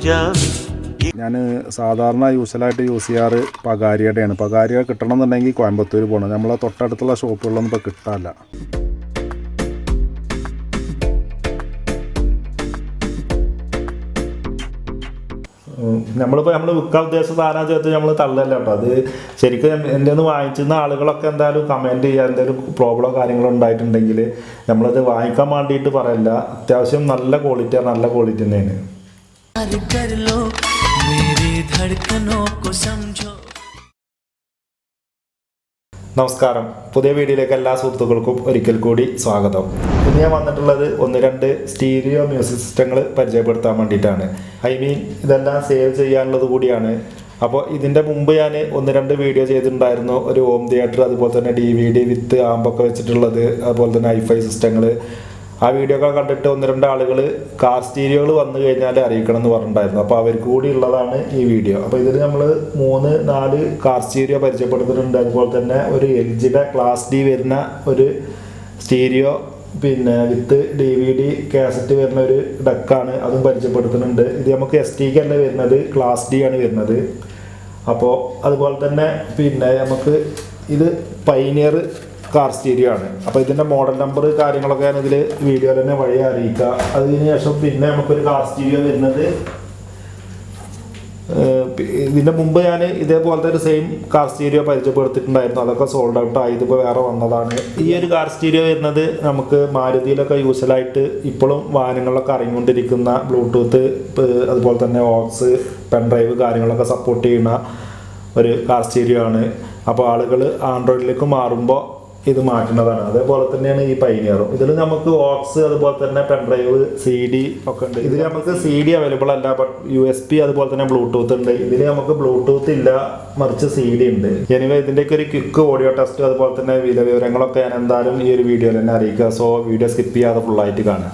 ഞാൻ സാധാരണ യൂസ്വലായിട്ട് യൂസ് ചെയ്യാറ് പകാരിയുടെയാണ്. പകാരിയ കിട്ടണമെന്നുണ്ടെങ്കിൽ കോയമ്പത്തൂർ പോകണം. നമ്മളെ തൊട്ടടുത്തുള്ള ഷോപ്പുകളിലൊന്നും ഇപ്പോൾ കിട്ടാനില്ല. നമ്മൾ വിൽക്കാൻ ഉദ്ദേശിച്ച സാധനം ചേർത്ത് നമ്മൾ തള്ളല്ല കേട്ടോ. അത് ശരിക്കും എൻ്റെ ഒന്ന് വാങ്ങിച്ചിരുന്ന ആളുകളൊക്കെ എന്തായാലും കമൻറ്റ് ചെയ്യുക, എന്തെങ്കിലും പ്രോബ്ലമോ കാര്യങ്ങളോ ഉണ്ടായിട്ടുണ്ടെങ്കിൽ നമ്മളത് വാങ്ങിക്കാൻ വേണ്ടിയിട്ട് പറയല്ല. അത്യാവശ്യം നല്ല ക്വാളിറ്റിയാണ്, നല്ല ക്വാളിറ്റി തന്നെയാണ്. നമസ്കാരം, പുതിയ വീഡിയോയിലേക്ക് എല്ലാ സുഹൃത്തുക്കൾക്കും ഒരിക്കൽ കൂടി സ്വാഗതം. ഇന്ന് ഞാൻ വന്നിട്ടുള്ളത് 1-2 സ്റ്റീരിയോ മ്യൂസിക് സിസ്റ്റങ്ങൾ പരിചയപ്പെടുത്താൻ വേണ്ടിയിട്ടാണ്. ഇതെല്ലാം സേവ് ചെയ്യാനുള്ളത് കൂടിയാണ്. അപ്പോൾ ഇതിൻ്റെ മുമ്പ് ഞാൻ 1-2 വീഡിയോ ചെയ്തിട്ടുണ്ടായിരുന്നു. ഒരു ഹോം തിയേറ്റർ, അതുപോലെ തന്നെ DVD വിത്ത് ആമ്പൊക്കെ വെച്ചിട്ടുള്ളത്, അതുപോലെ തന്നെ ഹൈഫൈ സിസ്റ്റങ്ങൾ. ആ വീഡിയോ ഒക്കെ കണ്ടിട്ട് 1-2 ആളുകൾ കാർ സ്റ്റീരിയോകൾ വന്നു കഴിഞ്ഞാൽ അറിയിക്കണം എന്ന് പറഞ്ഞിട്ടുണ്ടായിരുന്നു. അപ്പോൾ അവർക്ക് കൂടി ഉള്ളതാണ് ഈ വീഡിയോ. അപ്പോൾ ഇതിൽ നമ്മൾ 3-4 കാർ സ്റ്റീരിയോ പരിചയപ്പെടുത്തിയിട്ടുണ്ട്. അതുപോലെ തന്നെ ഒരു LGയുടെ ക്ലാസ് D വരുന്ന ഒരു സ്റ്റീരിയോ, പിന്നെ വിത്ത് DVD കാസറ്റ് വരുന്ന ഒരു ഡക്കാണ്, അതും പരിചയപ്പെടുത്തുന്നുണ്ട്. ഇത് നമുക്ക് STK അല്ല വരുന്നത്, ക്ലാസ് D ആണ് വരുന്നത്. അപ്പോൾ അതുപോലെ തന്നെ പിന്നെ നമുക്ക് ഇത് പൈനിയർ കാർ സ്റ്റീരിയോ ആണ്. അപ്പോൾ ഇതിൻ്റെ മോഡൽ നമ്പർ കാര്യങ്ങളൊക്കെ ഞാൻ ഇതിൽ വീഡിയോയിൽ തന്നെ വഴി അറിയിക്കുക. അതിനുശേഷം പിന്നെ നമുക്കൊരു കാർ സ്റ്റീരിയോ വരുന്നത്, ഇതിൻ്റെ മുമ്പ് ഞാൻ ഇതേപോലത്തെ ഒരു സെയിം കാർ സ്റ്റീരിയോ പരിചയപ്പെടുത്തിയിട്ടുണ്ടായിരുന്നു. അതൊക്കെ സോൾഡ് ഔട്ട് ആയി, ഇതിപ്പോൾ വേറെ വന്നതാണ്. ഈ ഒരു കാർ സ്റ്റീരിയോ വരുന്നത് നമുക്ക് മാരുതിയിലൊക്കെ യൂസ്വലായിട്ട് ഇപ്പോഴും വാഹനങ്ങളിലൊക്കെ ഇറങ്ങിക്കൊണ്ടിരിക്കുന്ന ബ്ലൂടൂത്ത്, അതുപോലെ തന്നെ ഓക്സ്, പെൻഡ്രൈവ് കാര്യങ്ങളൊക്കെ സപ്പോർട്ട് ചെയ്യുന്ന ഒരു കാർ സ്റ്റീരിയോ ആണ്. അപ്പോൾ ആളുകൾ ആൻഡ്രോയിഡിലേക്ക് മാറുമ്പോൾ ഇത് മാറ്റുന്നതാണ്. അതേപോലെ തന്നെയാണ് ഈ പൈനിയറും. ഇതിൽ നമുക്ക് ഓക്സ്, അതുപോലെ തന്നെ പെൻഡ്രൈവ്, CD ഒക്കെ ഉണ്ട്. ഇതിൽ നമുക്ക് CD അവൈലബിൾ അല്ല, ബട്ട് USB അതുപോലെ തന്നെ ബ്ലൂടൂത്ത് ഉണ്ട്. ഇതിൽ നമുക്ക് ബ്ലൂടൂത്ത് ഇല്ല, മറിച്ച് CD ഉണ്ട്. എനിവേ ഇതിൻ്റെയൊക്കെ ഒരു ക്വിക്ക് ഓഡിയോ ടെസ്റ്റ്, അതുപോലെ തന്നെ വിവരങ്ങളൊക്കെ ഞാൻ എന്തായാലും ഈ ഒരു വീഡിയോയിൽ തന്നെ അറിയിക്കുക. സോ വീഡിയോ സ്കിപ്പ് ചെയ്യാതെ ഫുള്ളായിട്ട് കാണുക.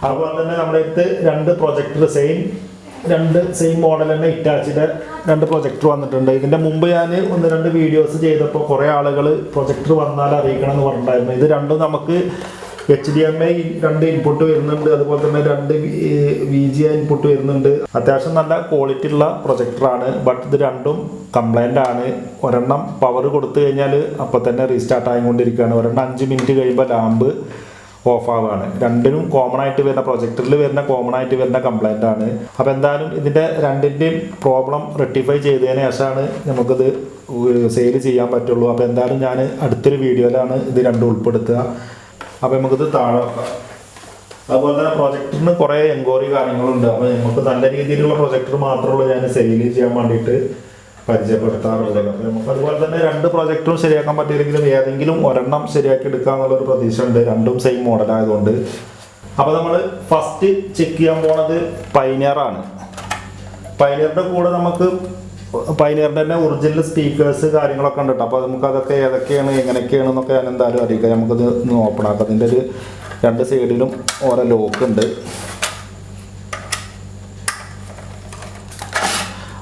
അതുപോലെ തന്നെ നമ്മുടെ അടുത്ത് 2 പ്രൊജക്ടർ സെയിം മോഡൽ തന്നെ ഇറ്റാച്ചിയുടെ 2 പ്രൊജക്ടർ വന്നിട്ടുണ്ട്. ഇതിൻ്റെ മുമ്പ് ഞാൻ 1-2 വീഡിയോസ് ചെയ്തപ്പോൾ കുറേ ആളുകൾ പ്രൊജക്ടർ വന്നാൽ അറിയിക്കണം എന്ന് പറഞ്ഞിട്ടുണ്ടായിരുന്നു. ഇത് രണ്ടും നമുക്ക് HDMI 2 ഇൻപുട്ട് വരുന്നുണ്ട്, അതുപോലെ തന്നെ 2 VGA ഇൻപുട്ട് വരുന്നുണ്ട്. അത്യാവശ്യം നല്ല ക്വാളിറ്റി ഉള്ള പ്രൊജക്ടറാണ്. ബട്ട് ഇത് രണ്ടും കംപ്ലൈൻ്റ് ആണ്. ഒരെണ്ണം പവർ കൊടുത്തു കഴിഞ്ഞാൽ അപ്പോൾ തന്നെ റീസ്റ്റാർട്ട് ആയിക്കൊണ്ടിരിക്കുകയാണ്. ഒരെണ്ണം 5 മിനിറ്റ് കഴിയുമ്പോൾ ലാമ്പ് ഓഫ് ആവുകയാണ്. രണ്ടിനും കോമൺ ആയിട്ട് വരുന്ന, പ്രൊജക്ടറിൽ വരുന്ന കോമൺ ആയിട്ട് വരുന്ന കംപ്ലൈൻ്റ് ആണ്. അപ്പോൾ എന്തായാലും ഇതിൻ്റെ രണ്ടിൻ്റെയും പ്രോബ്ലം റെക്ടിഫൈ ചെയ്തതിന് ശേഷമാണ് നമുക്കിത് സെയിൽ ചെയ്യാൻ പറ്റുള്ളൂ. അപ്പോൾ എന്തായാലും ഞാൻ അടുത്തൊരു വീഡിയോയിലാണ് ഇത് രണ്ടും ഉൾപ്പെടുത്തുക. അപ്പോൾ നമുക്കിത് താഴെ വെക്കാം. അതുപോലെ തന്നെ പ്രൊജക്ടറിന് കുറേ എൻക്വയറി കാര്യങ്ങളുണ്ട്. അപ്പോൾ നമുക്ക് നല്ല രീതിയിലുള്ള പ്രൊജക്ടർ മാത്രമുള്ളൂ ഞാൻ സെയിൽ ചെയ്യാൻ വേണ്ടിയിട്ട് പരിചയപ്പെടുത്താറുള്ളത്. അപ്പോൾ നമുക്ക് അതുപോലെ തന്നെ 2 പ്രൊജക്ടറും ശരിയാക്കാൻ പറ്റിയില്ലെങ്കിലും ഏതെങ്കിലും ഒരെണ്ണം ശരിയാക്കി എടുക്കുക എന്നുള്ളൊരു പ്രതീക്ഷ ഉണ്ട്, രണ്ടും സെയിം മോഡലായതുകൊണ്ട്. അപ്പോൾ നമ്മൾ ഫസ്റ്റ് ചെക്ക് ചെയ്യാൻ പോണത് പൈനിയറാണ്. പൈനിയറിൻ്റെ കൂടെ നമുക്ക് പൈനിയറിൻ്റെ തന്നെ ഒറിജിനൽ സ്പീക്കേഴ്സ് കാര്യങ്ങളൊക്കെ ഉണ്ട് കേട്ടോ. അപ്പോൾ നമുക്ക് അതൊക്കെ ഏതൊക്കെയാണ് എങ്ങനെയൊക്കെയാണെന്നൊക്കെ ഞാൻ എന്തായാലും അറിയിക്കാം. നമുക്കത് ഓപ്പൺ ആക്കാം. അതിൻ്റെ ഒരു 2 സൈഡിലും ഓരോ ലോക്ക് ഉണ്ട്.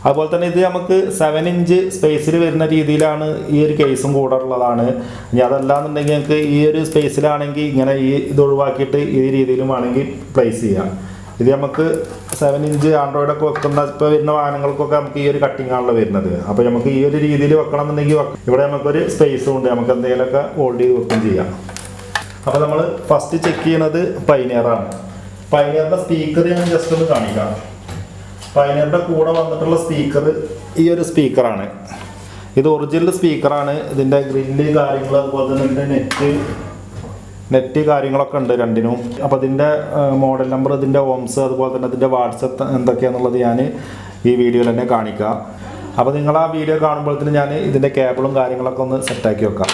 അതുപോലെ തന്നെ ഇത് നമുക്ക് 7 ഇഞ്ച് സ്പേസിൽ വരുന്ന രീതിയിലാണ് ഈ ഒരു കേസും കൂടെ ഉള്ളതാണ്. ഇനി അതല്ലാന്നുണ്ടെങ്കിൽ ഞങ്ങൾക്ക് ഈ ഒരു സ്പേസിലാണെങ്കിൽ ഇങ്ങനെ ഇത് ഒഴിവാക്കിയിട്ട് ഈ രീതിയിലും വേണമെങ്കിൽ പ്ലേസ് ചെയ്യാം. ഇത് നമുക്ക് 7 ഇഞ്ച് ആൻഡ്രോയിഡൊക്കെ വെക്കുന്ന ഇപ്പോൾ വരുന്ന വാഹനങ്ങൾക്കൊക്കെ നമുക്ക് ഈ ഒരു കട്ടിങ് ആണല്ലോ വരുന്നത്. അപ്പോൾ നമുക്ക് ഈ ഒരു രീതിയിൽ വെക്കണം എന്നുണ്ടെങ്കിൽ ഇവിടെ നമുക്കൊരു സ്പേസും ഉണ്ട്, നമുക്ക് എന്തെങ്കിലുമൊക്കെ ഹോൾഡ് ചെയ്ത് വെക്കുകയും ചെയ്യാം. അപ്പോൾ നമ്മൾ ഫസ്റ്റ് ചെക്ക് ചെയ്യുന്നത് പൈനിയറാണ്. പൈനിയറിൻ്റെ സ്പീക്കർ ഞാൻ ജസ്റ്റ് ഒന്ന് കാണിക്കാം. പൈനിയറിൻ്റെ കൂടെ വന്നിട്ടുള്ള സ്പീക്കർ ഈ ഒരു സ്പീക്കറാണ്. ഇത് ഒറിജിനൽ സ്പീക്കറാണ്. ഇതിൻ്റെ ഗ്രില്ല് കാര്യങ്ങൾ, അതുപോലെ തന്നെ ഇതിൻ്റെ നെറ്റ് കാര്യങ്ങളൊക്കെ ഉണ്ട് രണ്ടിനും. അപ്പോൾ ഇതിൻ്റെ മോഡൽ നമ്പർ, ഇതിൻ്റെ ഓംസ്, അതുപോലെ തന്നെ ഇതിൻ്റെ വാട്സപ്പ് എന്തൊക്കെയാണെന്നുള്ളത് ഞാൻ ഈ വീഡിയോയിൽ തന്നെ കാണിക്കാം. അപ്പോൾ നിങ്ങൾ ആ വീഡിയോ കാണുമ്പോഴത്തേന് ഞാൻ ഇതിൻ്റെ കേബിളും കാര്യങ്ങളൊക്കെ ഒന്ന് സെറ്റാക്കി വെക്കാം.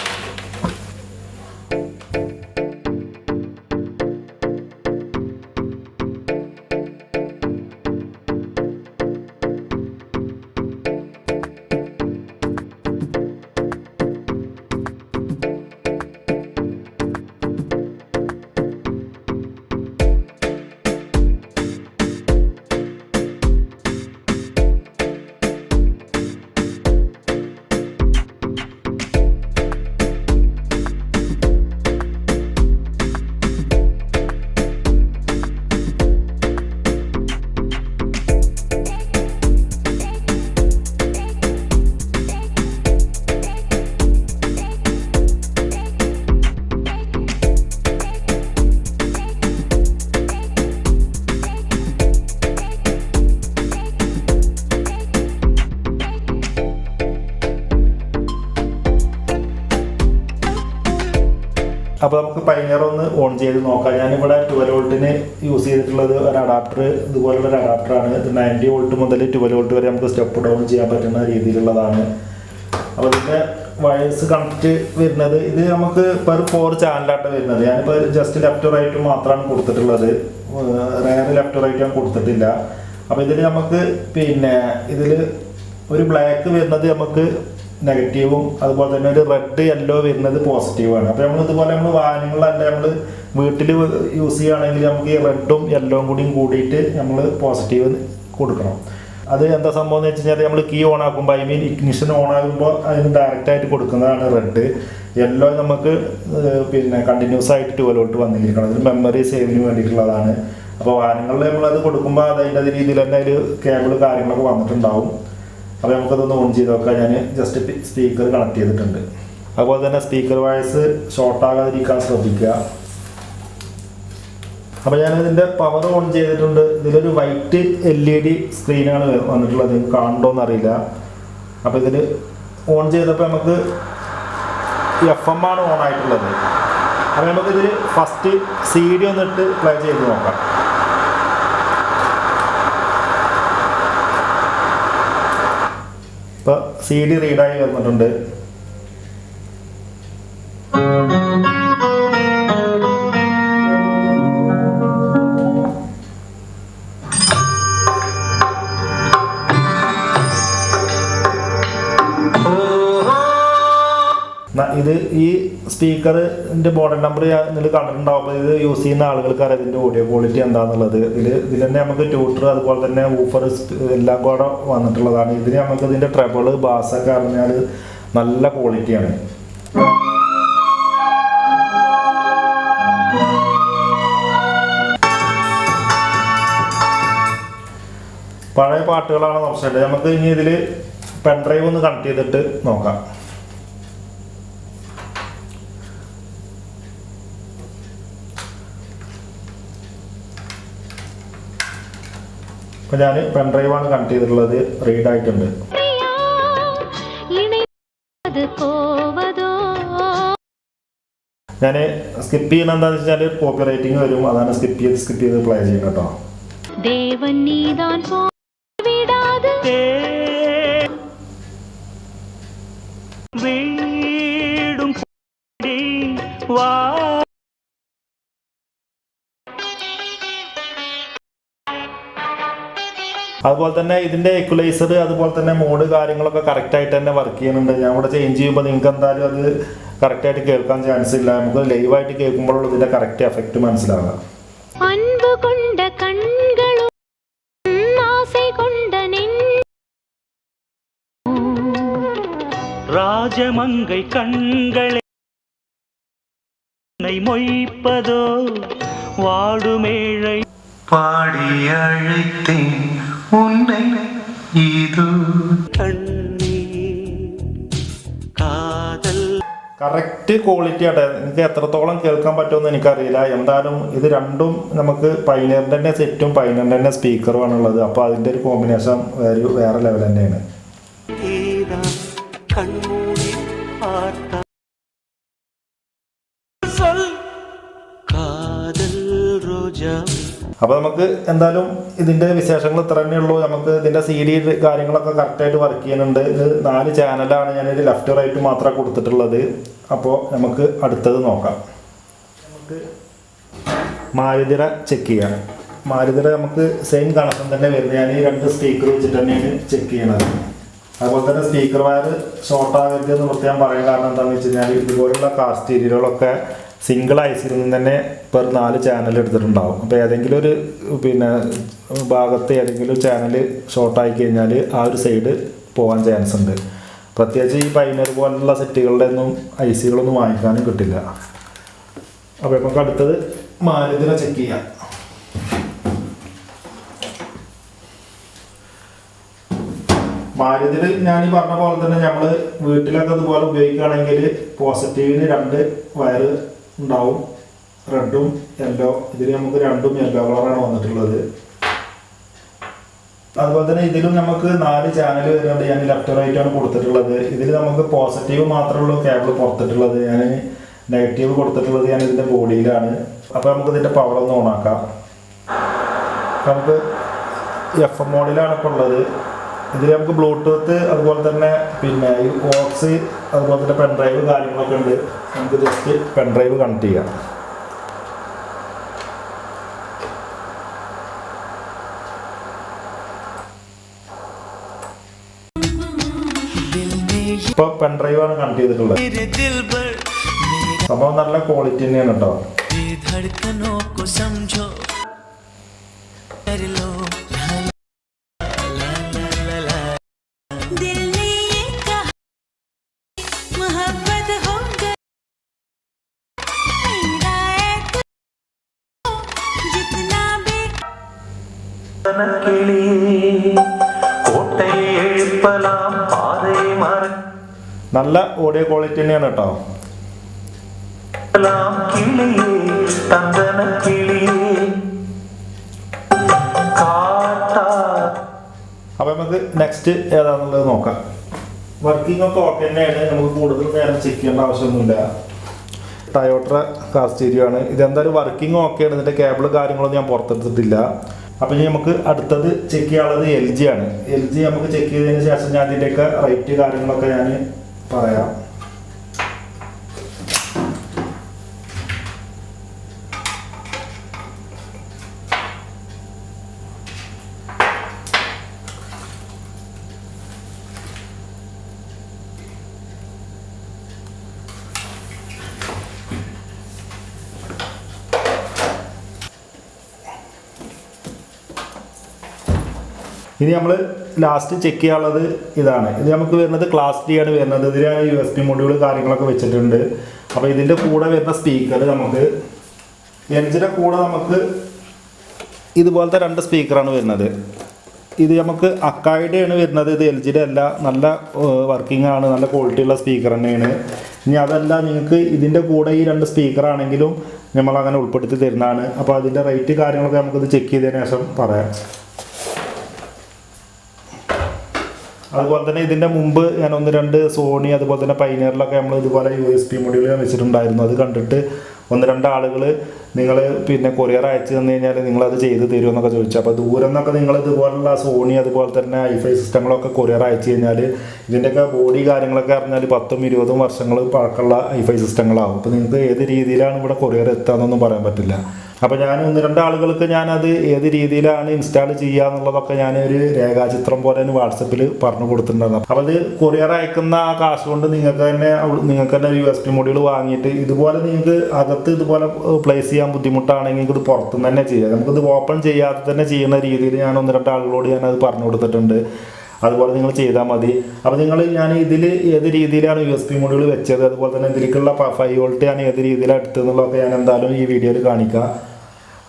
അപ്പോൾ നമുക്ക് പൈനിയർ ഒന്ന് ഓൺ ചെയ്ത് നോക്കാം. ഞാനിവിടെ 12 വോൾട്ടിന് യൂസ് ചെയ്തിട്ടുള്ളത് ഒരു അഡാപ്റ്റർ, ഇതുപോലുള്ള ഒരു അഡാപ്റ്ററാണ്. ഇത് 90 വോൾട്ട് മുതൽ 12 വോൾട്ട് വരെ നമുക്ക് സ്റ്റെപ്പ് ഡൗൺ ചെയ്യാൻ പറ്റുന്ന രീതിയിലുള്ളതാണ്. അപ്പോൾ ഇതിൻ്റെ വയേഴ്സ് കണക്റ്റ് വരുന്നത്, ഇത് നമുക്ക് പെർ 4 ചാനലായിട്ട് വരുന്നത്. ഞാനിപ്പോൾ ജസ്റ്റ് ലെഫ്റ്റ് റൈറ്റും മാത്രമാണ് കൊടുത്തിട്ടുള്ളത്, റയർ ലെഫ്റ്റ് റൈറ്റ് ഞാൻ കൊടുത്തിട്ടില്ല. അപ്പോൾ ഇതിൽ നമുക്ക് പിന്നെ ഇതിൽ ഒരു ബ്ലാക്ക് വരുന്നത് നമുക്ക് നെഗറ്റീവും, അതുപോലെ തന്നെ ഒരു റെഡ് യെല്ലോ വരുന്നത് പോസിറ്റീവാണ്. അപ്പോൾ നമ്മൾ ഇതുപോലെ നമ്മൾ വാഹനങ്ങളിലല്ല നമ്മൾ വീട്ടിൽ യൂസ് ചെയ്യുകയാണെങ്കിൽ നമുക്ക് ഈ റെഡും യെല്ലോയും കൂടിയിട്ട് നമ്മൾ പോസിറ്റീവ് കൊടുക്കണം. അത് എന്താ സംഭവം എന്ന് വെച്ച് കഴിഞ്ഞാൽ നമ്മൾ കീ ഓൺ ആക്കുമ്പോൾ, ഐ മീൻ ഇഗ്നിഷൻ ഓൺ ആകുമ്പോൾ അതിന് ഡയറക്റ്റായിട്ട് കൊടുക്കുന്നതാണ് റെഡ്. യെല്ലോ നമുക്ക് പിന്നെ കണ്ടിന്യൂസ് ആയിട്ട് 12 വോൾട്ട് വന്നിരിക്കണം. അതിന് മെമ്മറി സേവിന് വേണ്ടിയിട്ടുള്ളതാണ്. അപ്പോൾ വാഹനങ്ങളിൽ നമ്മളത് കൊടുക്കുമ്പോൾ അതിൻ്റെ രീതിയിൽ തന്നെ ഒരു കേബിൾ കാര്യങ്ങളൊക്കെ വന്നിട്ടുണ്ടാവും. അപ്പോൾ നമുക്കതൊന്ന് ഓൺ ചെയ്ത് നോക്കാം. ഞാൻ ജസ്റ്റ് സ്പീക്കർ കണക്ട് ചെയ്തിട്ടുണ്ട്. അതുപോലെ തന്നെ സ്പീക്കർ വയസ്സ് ഷോർട്ടാകാതിരിക്കാൻ ശ്രദ്ധിക്കുക. അപ്പോൾ ഞാനിതിൻ്റെ പവർ ഓൺ ചെയ്തിട്ടുണ്ട്. ഇതിലൊരു വൈറ്റ് LED സ്ക്രീനാണ് വന്നിട്ടുള്ളത്, കാണുന്നുണ്ടോയെന്ന് അറിയില്ല. അപ്പോൾ ഇതിൽ ഓൺ ചെയ്തപ്പോൾ നമുക്ക് FM ആണ് ഓൺ ആയിട്ടുള്ളത്. അപ്പോൾ നമുക്കിതിൽ ഫസ്റ്റ് CD ഒന്നിട്ട് പ്ലേ ചെയ്ത് നോക്കാം. ഇപ്പോൾ CD റീഡായി വന്നിട്ടുണ്ട്. ഇത് ഈ സ്പീക്കറിൻ്റെ മോഡൽ നമ്പർ നിങ്ങൾ കണ്ടിട്ടുണ്ടാവും. അപ്പോൾ ഇത് യൂസ് ചെയ്യുന്ന ആളുകൾക്ക് അറിയാം ഇതിൻ്റെ ഓഡിയോ ക്വാളിറ്റി എന്താണെന്നുള്ളത്. ഇതിൽ തന്നെ നമുക്ക് ട്യൂട്ടർ, അതുപോലെ തന്നെ ഊഫർ എല്ലാം കൂടെ വന്നിട്ടുള്ളതാണ്. ഇതിന് നമുക്ക് ഇതിൻ്റെ ട്രബിള്, ബാസൊക്കെ അറിഞ്ഞാൽ നല്ല ക്വാളിറ്റിയാണ്. പഴയ പാട്ടുകളാണ് ഓപ്ഷൻ. നമുക്ക് ഇനി ഇതിൽ പെൻഡ്രൈവ് ഒന്ന് കണക്ട് ചെയ്തിട്ട് നോക്കാം. അപ്പോൾ ഞാൻ പെൻഡ്രൈവാണ് കണക്ട് ചെയ്തിട്ടുള്ളത്, റീഡ് ആയിട്ടുണ്ട്. ഞാൻ സ്കിപ്പ് ചെയ്യുന്ന എന്താണെന്ന് വെച്ചാൽ കോപ്പി റൈറ്റിംഗ് വരും, അതാണ് സ്കിപ്പ് ചെയ്ത് പ്ലേ ചെയ്യണം കേട്ടോ. അതുപോലെ തന്നെ ഇതിൻ്റെ ഇക്വലൈസർ, അതുപോലെ തന്നെ മോഡ് കാര്യങ്ങളൊക്കെ കറക്റ്റായിട്ട് തന്നെ വർക്ക് ചെയ്യുന്നുണ്ട്. ഞാൻ ഇവിടെ ചേഞ്ച് ചെയ്യുമ്പോൾ നിങ്ങൾക്ക് എന്തായാലും അത് കറക്റ്റായിട്ട് കേൾക്കാൻ ചാൻസ് ഇല്ല. നമുക്ക് ലൈവായിട്ട് കേൾക്കുമ്പോഴുള്ള ഇതിൻ്റെ കറക്റ്റ് എഫക്റ്റ് മനസ്സിലാകാം. ராஜமங்கை கண்களை மொய்ப்பதோ வாடுமேழை பாடி அழைத்தேன் உன்னை இது കാതൽ. കറക്റ്റ് ക്വാളിറ്റി ആട്ടെ. എനിക്ക് എത്രത്തോളം കേൾക്കാൻ പറ്റുമെന്ന് എനിക്കറിയില്ല. എന്തായാലും ഇത് രണ്ടും നമുക്ക് പൈനിയറിൻ്റെ തന്നെ സെറ്റും പൈനിയറിൻ്റെ തന്നെ സ്പീക്കറുമാണ് ഉള്ളത്. അപ്പോൾ അതിൻ്റെ ഒരു കോമ്പിനേഷൻ വേറെ ലെവൽ തന്നെയാണ്. അപ്പോൾ നമുക്ക് എന്തായാലും ഇതിൻ്റെ വിശേഷങ്ങൾ ഇത്ര തന്നെ ഉള്ളൂ. നമുക്ക് ഇതിൻ്റെ CD കാര്യങ്ങളൊക്കെ കറക്റ്റായിട്ട് വർക്ക് ചെയ്യുന്നുണ്ട്. ഇത് 4 ചാനലാണ് ഞാനിത് ലെഫ്റ്റ് റൈറ്റ് മാത്രമേ കൊടുത്തിട്ടുള്ളത്. അപ്പോൾ നമുക്ക് അടുത്തത് നോക്കാം. നമുക്ക് മാരുതിര ചെക്ക് ചെയ്യാം. മാരുതിര നമുക്ക് സെയിം കണക്ഷൻ തന്നെ വരുന്നത്. ഞാൻ ഈ 2 സ്പീക്കർ വെച്ചിട്ട് തന്നെയാണ് ചെക്ക് ചെയ്യണത്. അതുപോലെ തന്നെ സ്പീക്കർ വയർ ഷോർട്ട് ആകരുത് എന്ന് പ്രത്യേകം പറയാൻ കാരണം എന്താണെന്ന് വെച്ച് കഴിഞ്ഞാൽ ഇതുപോലുള്ള കാർ സ്റ്റീരിയോകളൊക്കെ സിംഗിൾ ഐസിൽ നിന്ന് തന്നെ പെർ 4 ചാനൽ എടുത്തിട്ടുണ്ടാവും. അപ്പോൾ ഏതെങ്കിലും ഒരു ഭാഗത്ത് ഏതെങ്കിലും ചാനൽ ഷോർട്ടായി കഴിഞ്ഞാൽ ആ ഒരു സൈഡ് പോകാൻ ചാൻസ് ഉണ്ട്. പ്രത്യേകിച്ച് ഈ പൈനർ പോലുള്ള സെറ്റുകളുടെ ഒന്നും ഐസികളൊന്നും വാങ്ങിക്കാനും കിട്ടില്ല. അപ്പോൾ നമുക്ക് അടുത്തത് മാരുതിനെ ചെക്ക് ചെയ്യാം. മാരുതിയിൽ ഞാൻ ഈ പറഞ്ഞ പോലെ തന്നെ നമ്മൾ വീട്ടിലൊക്കെ ഇതുപോലെ ഉപയോഗിക്കുകയാണെങ്കിൽ പോസിറ്റീവിന് 2 വയർ ഉണ്ടാവും, റെഡും യെല്ലോ. ഇതിൽ നമുക്ക് 2ഉം യെല്ലോ കളറാണ് വന്നിട്ടുള്ളത്. അതുപോലെ തന്നെ ഇതിലും നമുക്ക് 4 ചാനൽ വരുന്നുണ്ട്. ഞാൻ ലെഫ്റ്റ് റൈറ്റ് ആണ് കൊടുത്തിട്ടുള്ളത്. ഇതിൽ നമുക്ക് പോസിറ്റീവ് മാത്രമേ ഉള്ളൂ കേബിൾ പുറത്തിട്ടുള്ളത്. ഞാൻ നെഗറ്റീവ് കൊടുത്തിട്ടുള്ളത് ഞാൻ ഇതിൻ്റെ ബോഡിയിലാണ്. അപ്പോൾ നമുക്ക് ഇതിൻ്റെ പവർ ഒന്ന് ഓണാക്കാം. നമുക്ക് FM മോഡിലാണ് ഇപ്പോൾ ഉള്ളത്. ഇതിൽ നമുക്ക് ബ്ലൂടൂത്ത് അതുപോലെ തന്നെ പിന്നെ ഈ ഓക്സ് അതുപോലെ തന്നെ പെൻഡ്രൈവ് കാര്യങ്ങളൊക്കെ ഉണ്ട്. നമുക്ക് ജസ്റ്റ് പെൻഡ്രൈവ് കണക്ട് ചെയ്യാം. ഇപ്പോൾ പെൻഡ്രൈവാണ് കണക്ട് ചെയ്തിട്ടുള്ളത്. സംഭവം നല്ല ക്വാളിറ്റി തന്നെയാണ് കേട്ടോ. നല്ല ഓഡിയോ ക്വാളിറ്റി തന്നെയാണ് കേട്ടോ. അപ്പൊ നമുക്ക് നെക്സ്റ്റ് ഏതാണെന്നുള്ളത് നോക്കാം. വർക്കിംഗ് ഒക്കെ ഓക്കെ തന്നെയാണ്. നമുക്ക് കൂടുതൽ നേരം ചെക്ക് ചെയ്യേണ്ട ആവശ്യമൊന്നുമില്ല. ടയോട്ട കാർ സ്റ്റീരിയോ ആണ്. ഇതെന്തായാലും വർക്കിംഗ് ഓക്കെയാണ്. ഇതിൻ്റെ കേബിൾ കാര്യങ്ങളൊന്നും ഞാൻ പുറത്തെടുത്തിട്ടില്ല. അപ്പം ഇനി നമുക്ക് അടുത്തത് ചെക്ക് ചെയ്യാനുള്ളത് LG ആണ്. LG നമുക്ക് ചെക്ക് ചെയ്തതിന് ശേഷം ഞാൻ അതിൻ്റെയൊക്കെ റേറ്റ് കാര്യങ്ങളൊക്കെ ഞാൻ പറയാം. ഇനി നമ്മൾ ലാസ്റ്റ് ചെക്ക് ചെയ്യാനുള്ളത് ഇതാണ്. ഇത് നമുക്ക് വരുന്നത് ക്ലാസ് D ആണ് വരുന്നത്. ഇതിൽ USB മൊഡ്യൂൾ കാര്യങ്ങളൊക്കെ വെച്ചിട്ടുണ്ട്. അപ്പോൾ ഇതിൻ്റെ കൂടെ വരുന്ന സ്പീക്കർ നമുക്ക് LGയുടെ കൂടെ നമുക്ക് ഇതുപോലത്തെ 2 സ്പീക്കറാണ് വരുന്നത്. ഇത് നമുക്ക് അക്കായിഡയാണ് വരുന്നത്. ഇത് LGയുടെ അല്ല. നല്ല വർക്കിംഗ് ആണ്. നല്ല ക്വാളിറ്റി ഉള്ള സ്പീക്കർ തന്നെയാണ്. ഇനി അതല്ല നിങ്ങൾക്ക് ഇതിൻ്റെ കൂടെ ഈ 2 സ്പീക്കറാണെങ്കിലും നമ്മളങ്ങനെ ഉൾപ്പെടുത്തി തരുന്നതാണ്. അപ്പോൾ അതിൻ്റെ റേറ്റ് കാര്യങ്ങളൊക്കെ നമുക്കിത് ചെക്ക് ചെയ്തതിന് ശേഷം പറയാം. അതുപോലെ തന്നെ ഇതിൻ്റെ മുമ്പ് ഞാൻ 1-2 സോണി അതുപോലെ തന്നെ പൈനിയറിലൊക്കെ നമ്മൾ ഇതുപോലെ USB മൊഡ്യൂൾ ഞാൻ വെച്ചിട്ടുണ്ടായിരുന്നു. അത് കണ്ടിട്ട് 1-2 ആളുകൾ നിങ്ങൾ പിന്നെ കൊറിയർ അയച്ചു തന്നു കഴിഞ്ഞാൽ നിങ്ങളത് ചെയ്ത് തരുമെന്നൊക്കെ ചോദിച്ചു. അപ്പോൾ ദൂരം നിന്നൊക്കെ നിങ്ങൾ ഇതുപോലുള്ള സോണി അതുപോലെ തന്നെ ഹൈഫൈ സിസ്റ്റങ്ങളൊക്കെ കൊറിയർ അയച്ചു കഴിഞ്ഞാൽ ഇതിൻ്റെയൊക്കെ ബോഡി കാര്യങ്ങളൊക്കെ അറിഞ്ഞാൽ 10-20 വർഷങ്ങൾ പഴക്കമുള്ള ഹൈഫൈ സിസ്റ്റങ്ങളാവും. അപ്പോൾ നിങ്ങൾക്ക് ഏത് രീതിയിലാണ് ഇവിടെ കൊറിയർ എത്താമെന്നൊന്നും പറയാൻ പറ്റില്ല. അപ്പോൾ ഞാൻ 1-2 ആളുകൾക്ക് ഞാനത് ഏത് രീതിയിലാണ് ഇൻസ്റ്റാൾ ചെയ്യുക എന്നുള്ളതൊക്കെ ഞാനൊരു രേഖാചിത്രം പോലെ വാട്സപ്പിൽ പറഞ്ഞു കൊടുത്തിട്ടുണ്ടായിരുന്നു. അപ്പോൾ അത് കൊറിയർ അയക്കുന്ന ആ കാശ് കൊണ്ട് നിങ്ങൾക്ക് തന്നെ USB മൊഡ്യൂൾ വാങ്ങിയിട്ട് ഇതുപോലെ നിങ്ങൾക്ക് അകത്ത് ഇതുപോലെ പ്ലേസ് ചെയ്യാൻ ബുദ്ധിമുട്ടാണെങ്കിൽ ഇത് പുറത്തുനിന്ന് തന്നെ ചെയ്യാം. നമുക്കിത് ഓപ്പൺ ചെയ്യാതെ തന്നെ ചെയ്യുന്ന രീതിയിൽ ഞാൻ 1-2 ആളുകളോട് ഞാനത് പറഞ്ഞു കൊടുത്തിട്ടുണ്ട്. അതുപോലെ നിങ്ങൾ ചെയ്താൽ മതി. അപ്പോൾ ഞാൻ ഇതിൽ ഏത് രീതിയിലാണ് USB മൊഡ്യൂൾ വെച്ചത് അതുപോലെ തന്നെ ഇതിലേക്കുള്ള 5 വോൾട്ട് ഞാൻ ഏത് രീതിയിലാണ് എടുത്തതെന്നുള്ളതൊക്കെ ഞാൻ എന്തായാലും ഈ വീഡിയോയിൽ കാണിക്കാം.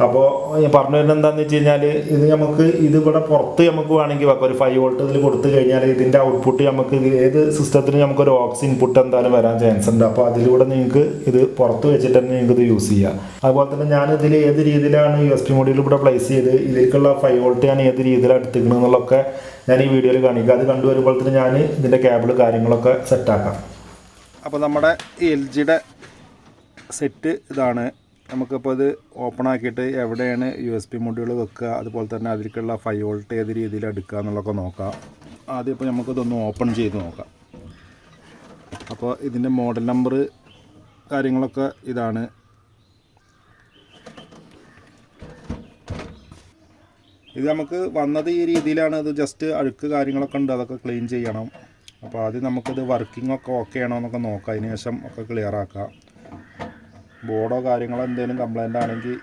അപ്പോൾ ഞാൻ പറഞ്ഞു വരുന്നത് എന്താണെന്ന് വെച്ച് കഴിഞ്ഞാൽ ഇത് നമുക്ക് ഇതിവിടെ പുറത്ത് നമുക്ക് വേണമെങ്കിൽ വെക്കാം. ഒരു 5 വോൾട്ട് ഇതിൽ കൊടുത്തു കഴിഞ്ഞാൽ ഇതിൻ്റെ ഔട്ട്പുട്ട് നമുക്ക് ഏത് സിസ്റ്റത്തിന് നമുക്കൊരു ഓക്സ് ഇൻപുട്ട് എന്തായാലും വരാൻ ചാൻസ് ഉണ്ട്. അപ്പോൾ അതിലൂടെ നിങ്ങൾക്ക് ഇത് പുറത്ത് വെച്ചിട്ട് തന്നെ നിങ്ങൾക്ക് ഇത് യൂസ് ചെയ്യാം. അതുപോലെ തന്നെ ഞാൻ ഇതിൽ ഏത് രീതിയിലാണ് USB മൊഡ്യൂൾ ഇവിടെ പ്ലേസ് ചെയ്ത് ഇതിലേക്കുള്ള 5 വോൾട്ട് ഞാൻ ഏത് രീതിയിലാണ് എടുത്തിരിക്കുന്നത് എന്നുള്ളതൊക്കെ ഞാൻ ഈ വീഡിയോയിൽ കാണിക്കാം. അത് കണ്ടുവരുമ്പോൾ തന്നെ ഞാൻ ഇതിൻ്റെ കേബിൾ കാര്യങ്ങളൊക്കെ സെറ്റാക്കാം. അപ്പോൾ നമ്മുടെ LGയുടെ സെറ്റ് ഇതാണ്. നമുക്കിപ്പോൾ ഇത് ഓപ്പൺ ആക്കിയിട്ട് എവിടെയാണ് USB മൊഡ്യൂൾ വെക്കുക അതുപോലെ തന്നെ അതിലേക്കുള്ള 5 വോൾട്ട് ഏത് രീതിയിൽ എടുക്കുക എന്നുള്ളതൊക്കെ നോക്കാം. ആദ്യം ഇപ്പോൾ നമുക്കിതൊന്ന് ഓപ്പൺ ചെയ്ത് നോക്കാം. അപ്പോൾ ഇതിൻ്റെ മോഡൽ നമ്പർ കാര്യങ്ങളൊക്കെ ഇതാണ്. ഇത് നമുക്ക് വന്നത് ഈ രീതിയിലാണ്. ഇത് ജസ്റ്റ് അഴുക്ക് കാര്യങ്ങളൊക്കെ ഉണ്ട്, അതൊക്കെ ക്ലീൻ ചെയ്യണം. അപ്പോൾ ആദ്യം നമുക്കിത് വർക്കിംഗ് ഒക്കെ ഓക്കെ ആണോ എന്നൊക്കെ നോക്കാം. അതിന് ശേഷം ഒക്കെ ക്ലിയർ ആക്കാം. ബോർഡോ കാര്യങ്ങളോ എന്തെങ്കിലും കംപ്ലൈൻ്റ് ആണെങ്കിൽ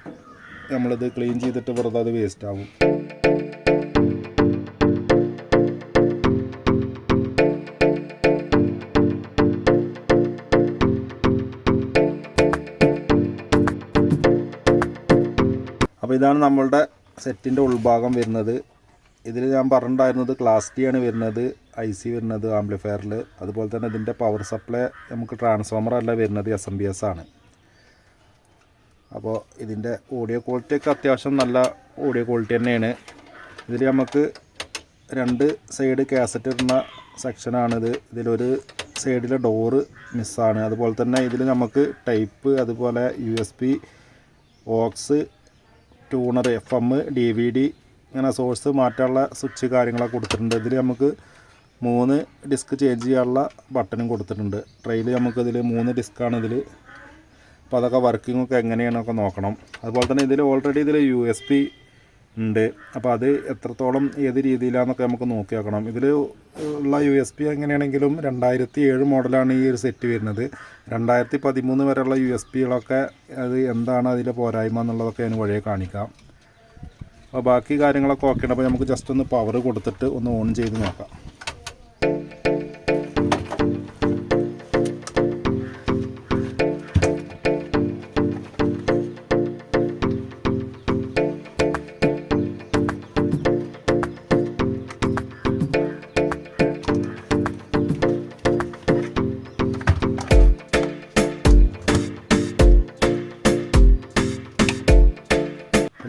നമ്മളിത് ക്ലീൻ ചെയ്തിട്ട് വെറുതെ അത് വേസ്റ്റ് ആവും. അപ്പോൾ ഇതാണ് നമ്മളുടെ സെറ്റിൻ്റെ ഉൾഭാഗം വരുന്നത്. ഇതിൽ ഞാൻ പറഞ്ഞിട്ടുണ്ടായിരുന്നത് ക്ലാസ് D ആണ് വരുന്നത്, IC വരുന്നത് ആംപ്ലിഫയറിൽ. അതുപോലെ തന്നെ ഇതിൻ്റെ പവർ സപ്ലൈ നമുക്ക് ട്രാൻസ്ഫോമർ അല്ല വരുന്നത്, SMPS ആണ്. അപ്പോൾ ഇതിൻ്റെ ഓഡിയോ ക്വാളിറ്റി ഒക്കെ അത്യാവശ്യം നല്ല ഓഡിയോ ക്വാളിറ്റി തന്നെയാണ്. ഇതിൽ നമുക്ക് 2 സൈഡ് കാസറ്റ് ഇടുന്ന സെക്ഷനാണിത്. ഇതിലൊരു സൈഡിലെ ഡോറ് മിസ്സാണ്. അതുപോലെ തന്നെ ഇതിൽ നമുക്ക് ടൈപ്പ്, അതുപോലെ USB, aux, tuner, FM, DVD അങ്ങനെ സോഴ്സ് മാറ്റാനുള്ള സ്വിച്ച് കാര്യങ്ങളൊക്കെ കൊടുത്തിട്ടുണ്ട്. ഇതിൽ നമുക്ക് 3 ഡിസ്ക് ചേഞ്ച് ചെയ്യാനുള്ള ബട്ടണും കൊടുത്തിട്ടുണ്ട്. ട്രെയിൽ നമുക്കിതിൽ 3 ഡിസ്ക്കാണ് ഇതിൽ. അപ്പോൾ അതൊക്കെ വർക്കിങ്ങൊക്കെ എങ്ങനെയാണൊക്കെ നോക്കണം. അതുപോലെ തന്നെ ഇതിൽ ഓൾറെഡി ഇതിൽ USB ഉണ്ട്. അപ്പോൾ അത് എത്രത്തോളം ഏത് രീതിയിലാണെന്നൊക്കെ നമുക്ക് നോക്കി നോക്കണം. ഇതിൽ ഉള്ള USB എങ്ങനെയാണെങ്കിലും 2007 മോഡലാണ് ഈ ഒരു സെറ്റ് വരുന്നത്. 2013 വരെയുള്ള USBകളൊക്കെ അത് എന്താണ് അതിൻ്റെ പോരായ്മ എന്നുള്ളതൊക്കെ അതിന് വഴിയെ കാണിക്കാം. അപ്പോൾ ബാക്കി കാര്യങ്ങളൊക്കെ ഓക്കെ ഉണ്ട്. അപ്പോൾ നമുക്ക് ജസ്റ്റ് ഒന്ന് പവർ കൊടുത്തിട്ട് ഒന്ന് ഓൺ ചെയ്ത് നോക്കാം.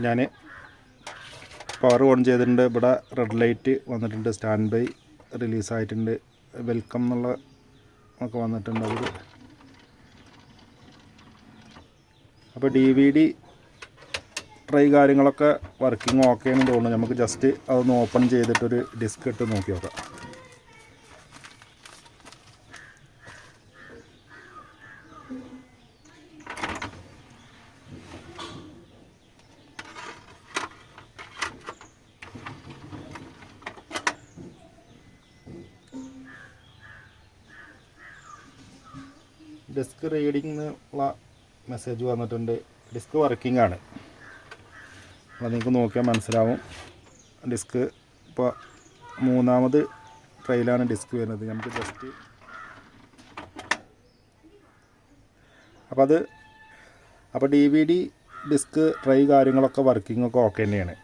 ഞാൻ പവർ ഓൺ ചെയ്തിട്ടുണ്ട്. ഇവിടെ റെഡ് ലൈറ്റ് വന്നിട്ടുണ്ട്, സ്റ്റാൻഡ് ബൈ റിലീസായിട്ടുണ്ട്, വെൽക്കം എന്നുള്ള ഒക്കെ വന്നിട്ടുണ്ട് അതിൽ. അപ്പോൾ DVD ട്രൈ കാര്യങ്ങളൊക്കെ വർക്കിംഗ് ഓക്കെ എന്ന് തോന്നുന്നു. നമുക്ക് ജസ്റ്റ് അതൊന്ന് ഓപ്പൺ ചെയ്തിട്ടൊരു ഡിസ്ക് ഇട്ട് നോക്കി നോക്കാം. ഡിസ്ക് റീഡിംഗ് ഉള്ള മെസ്സേജ് വന്നിട്ടുണ്ട്. ഡിസ്ക് വർക്കിംഗ് ആണ്. അപ്പോൾ നിങ്ങൾക്ക് നോക്കിയാൽ മനസ്സിലാവും. ഡിസ്ക് ഇപ്പോൾ 3ാമത് ട്രയലാണ് ഡിസ്ക് വരുന്നത്. നമുക്ക് ജസ്റ്റ് അപ്പോൾ DVD ഡിസ്ക് ട്രൈ കാര്യങ്ങളൊക്കെ വർക്കിങ്ങൊക്കെ ഓക്കെ തന്നെയാണ്.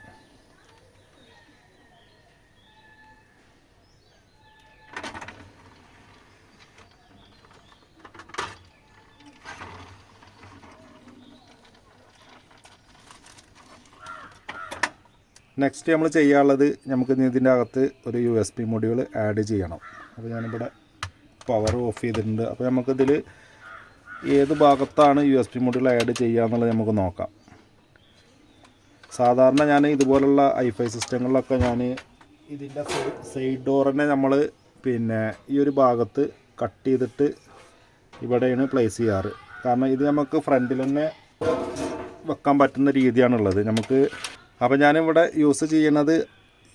നെക്സ്റ്റ് നമ്മൾ ചെയ്യാനുള്ളത്, നമുക്ക് ഇതിൻ്റെ അകത്ത് ഒരു USB മൊഡ്യൂൾ ആഡ് ചെയ്യണം. അപ്പോൾ ഞാനിവിടെ പവർ ഓഫ് ചെയ്തിട്ടുണ്ട്. അപ്പോൾ നമുക്കിതിൽ ഏത് ഭാഗത്താണ് USB മൊഡ്യൂൾ ആഡ് ചെയ്യുക എന്നുള്ളത് നമുക്ക് നോക്കാം. സാധാരണ ഞാൻ ഇതുപോലുള്ള ഹൈഫൈ സിസ്റ്റങ്ങളിലൊക്കെ ഞാൻ ഇതിൻ്റെ സൈഡ് ഡോറിനെ നമ്മൾ ഈ ഒരു ഭാഗത്ത് കട്ട് ചെയ്തിട്ട് ഇവിടെയാണ് പ്ലേസ് ചെയ്യാറ്. കാരണം ഇത് നമുക്ക് ഫ്രണ്ടിൽ തന്നെ വെക്കാൻ പറ്റുന്ന രീതിയാണുള്ളത് നമുക്ക്. അപ്പോൾ ഞാനിവിടെ യൂസ് ചെയ്യുന്നത്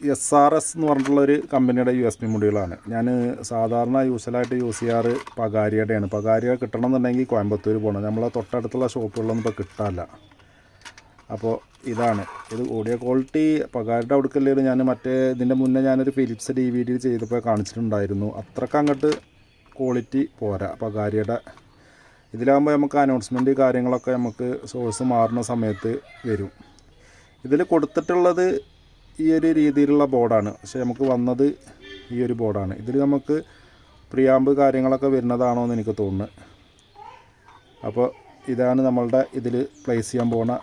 SRS എന്ന് പറഞ്ഞിട്ടുള്ളൊരു കമ്പനിയുടെ USB മൊഡ്യൂളാണ്. ഞാൻ സാധാരണ യൂസ്വലായിട്ട് യൂസ് ചെയ്യാറ് പകാരിയുടെയാണ്. പകാരിയ കിട്ടണമെന്നുണ്ടെങ്കിൽ കോയമ്പത്തൂർ പോകണം. നമ്മളെ തൊട്ടടുത്തുള്ള ഷോപ്പുകളിലൊന്നും ഇപ്പോൾ കിട്ടാനില്ല. അപ്പോൾ ഇതാണ് ഇത്. ഓഡിയോ ക്വാളിറ്റി പകാരിയുടെ അടുക്കല്ലേ. ഞാൻ ഇതിൻ്റെ മുന്നേ ഞാനൊരു ഫിലിപ്സ് DVD ചെയ്തപ്പോൾ കാണിച്ചിട്ടുണ്ടായിരുന്നു. അത്രയ്ക്ക് അങ്ങോട്ട് ക്വാളിറ്റി പോരാ പകാരിയുടെ. ഇതിലാകുമ്പോൾ നമുക്ക് അനൗൺസ്മെൻറ്റ് കാര്യങ്ങളൊക്കെ നമുക്ക് സോഴ്സ് മാറുന്ന സമയത്ത് വരും. ഇതിൽ കൊടുത്തിട്ടുള്ളത് ഈ ഒരു രീതിയിലുള്ള ബോർഡാണ്. പക്ഷേ നമുക്ക് വന്നത് ഈ ഒരു ബോർഡാണ്. ഇതിൽ നമുക്ക് പ്രിയാമ്പ് കാര്യങ്ങളൊക്കെ വരുന്നതാണോ എന്ന് എനിക്ക് തോന്നുന്നു. അപ്പോൾ ഇതാണ് നമ്മളുടെ ഇതിൽ പ്ലേസ് ചെയ്യാൻ പോകുന്ന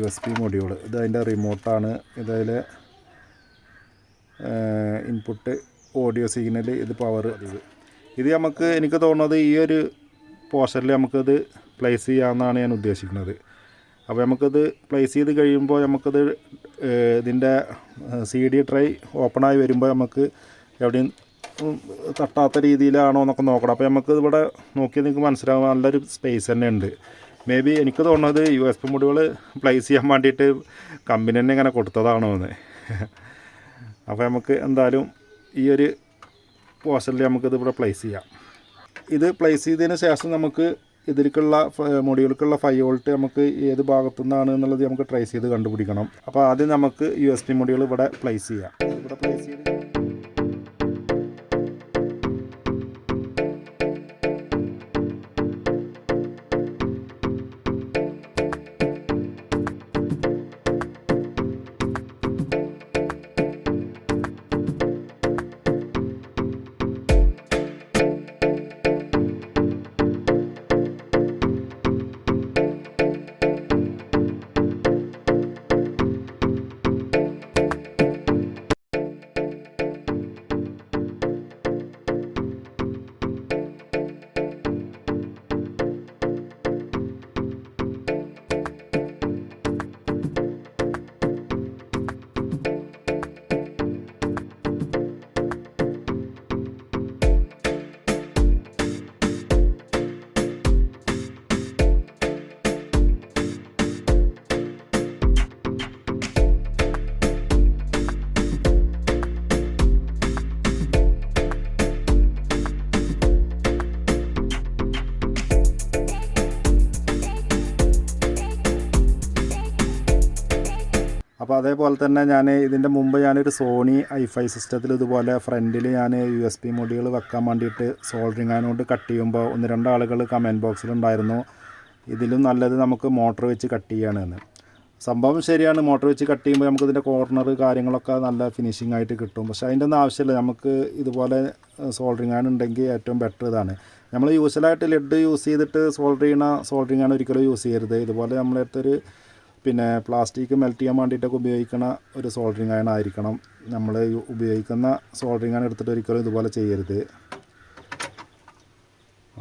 USB മൊഡ്യൂൾ. ഇത് അതിൻ്റെ റിമോട്ടാണ്. ഇതിൽ ഇൻപുട്ട് ഓഡിയോ സിഗ്നൽ, ഇത് പവർ. ഇത് നമുക്ക് എനിക്ക് തോന്നുന്നത് ഈ ഒരു പോർഷനിൽ നമുക്കത് പ്ലേസ് ചെയ്യാമെന്നാണ് ഞാൻ ഉദ്ദേശിക്കുന്നത്. അപ്പോൾ നമുക്കത് പ്ലേസ് ചെയ്ത് കഴിയുമ്പോൾ നമുക്കത് ഇതിൻ്റെ CD ട്രൈ ഓപ്പണായി വരുമ്പോൾ നമുക്ക് എവിടെയും തട്ടാത്ത രീതിയിലാണോ എന്നൊക്കെ നോക്കണം. അപ്പോൾ നമുക്ക് ഇവിടെ നോക്കിയാൽ നിങ്ങൾക്ക് മനസ്സിലാവും നല്ലൊരു സ്പേസ് തന്നെ ഉണ്ട്. മേ ബി എനിക്ക് തോന്നുന്നത് USB മൊഡ്യൂൾ പ്ലേസ് ചെയ്യാൻ വേണ്ടിയിട്ട് കമ്പനി തന്നെ ഇങ്ങനെ കൊടുത്തതാണോ എന്ന്. അപ്പോൾ നമുക്ക് എന്തായാലും ഈ ഒരു പോർഷനിൽ നമുക്കിത് ഇവിടെ പ്ലേസ് ചെയ്യാം. ഇത് പ്ലേസ് ചെയ്തതിന് ശേഷം നമുക്ക് ഇതിലേക്കുള്ള മൊഡ്യൂൾക്കുള്ള 5 വോൾട്ട് നമുക്ക് ഏത് ഭാഗത്തു നിന്നാണ് എന്നുള്ളത് നമുക്ക് ട്രേസ് ചെയ്ത് കണ്ടുപിടിക്കണം. അപ്പോൾ ആദ്യം നമുക്ക് USB മൊഡ്യൂൾ ഇവിടെ പ്ലേസ് ചെയ്യാം. ഇവിടെ പ്ലേസ് ചെയ്ത് അതേപോലെ തന്നെ ഞാൻ ഇതിൻ്റെ മുമ്പ് ഞാനൊരു സോണി i5 സിസ്റ്റത്തിൽ ഇതുപോലെ ഫ്രണ്ടിൽ ഞാൻ USB മൊഡ്യൂൾ വെക്കാൻ വേണ്ടിയിട്ട് സോൾഡറിങ് ആയതുകൊണ്ട് കട്ട് ചെയ്യുമ്പോൾ 1-2 ആളുകൾ കമൻറ്റ് ബോക്സിലുണ്ടായിരുന്നു ഇതിലും നല്ലത് നമുക്ക് മോട്ടർ വെച്ച് കട്ട് ചെയ്യുകയാണെന്ന്. സംഭവം ശരിയാണ്, മോട്ടർ വെച്ച് കട്ട് ചെയ്യുമ്പോൾ നമുക്ക് ഇതിൻ്റെ കോർണർ കാര്യങ്ങളൊക്കെ നല്ല ഫിനിഷിംഗ് ആയിട്ട് കിട്ടും. പക്ഷേ അതിൻ്റെ ഒന്നും ആവശ്യമില്ല. നമുക്ക് ഇതുപോലെ സോൾഡറിങ് ആണ് ഉണ്ടെങ്കിൽ ഏറ്റവും ബെറ്റർ ഇതാണ്. നമ്മൾ യൂഷ്വലായിട്ട് ലെഡ് യൂസ് ചെയ്തിട്ട് സോൾഡറിങ് ആണ് ഒരിക്കലും യൂസ് ചെയ്യരുത്. ഇതുപോലെ നമ്മളടുത്തൊരു പിന്നെ പ്ലാസ്റ്റിക് മെൽറ്റ് ചെയ്യാൻ വേണ്ടിയിട്ടൊക്കെ ഉപയോഗിക്കുന്ന ഒരു സോൾഡറിങ് അയൺ ആയിരിക്കണം. നമ്മൾ ഉപയോഗിക്കുന്ന സോൾഡറിങ് അയൺ എടുത്തിട്ട് ഒരിക്കലും ഇതുപോലെ ചെയ്യരുത്.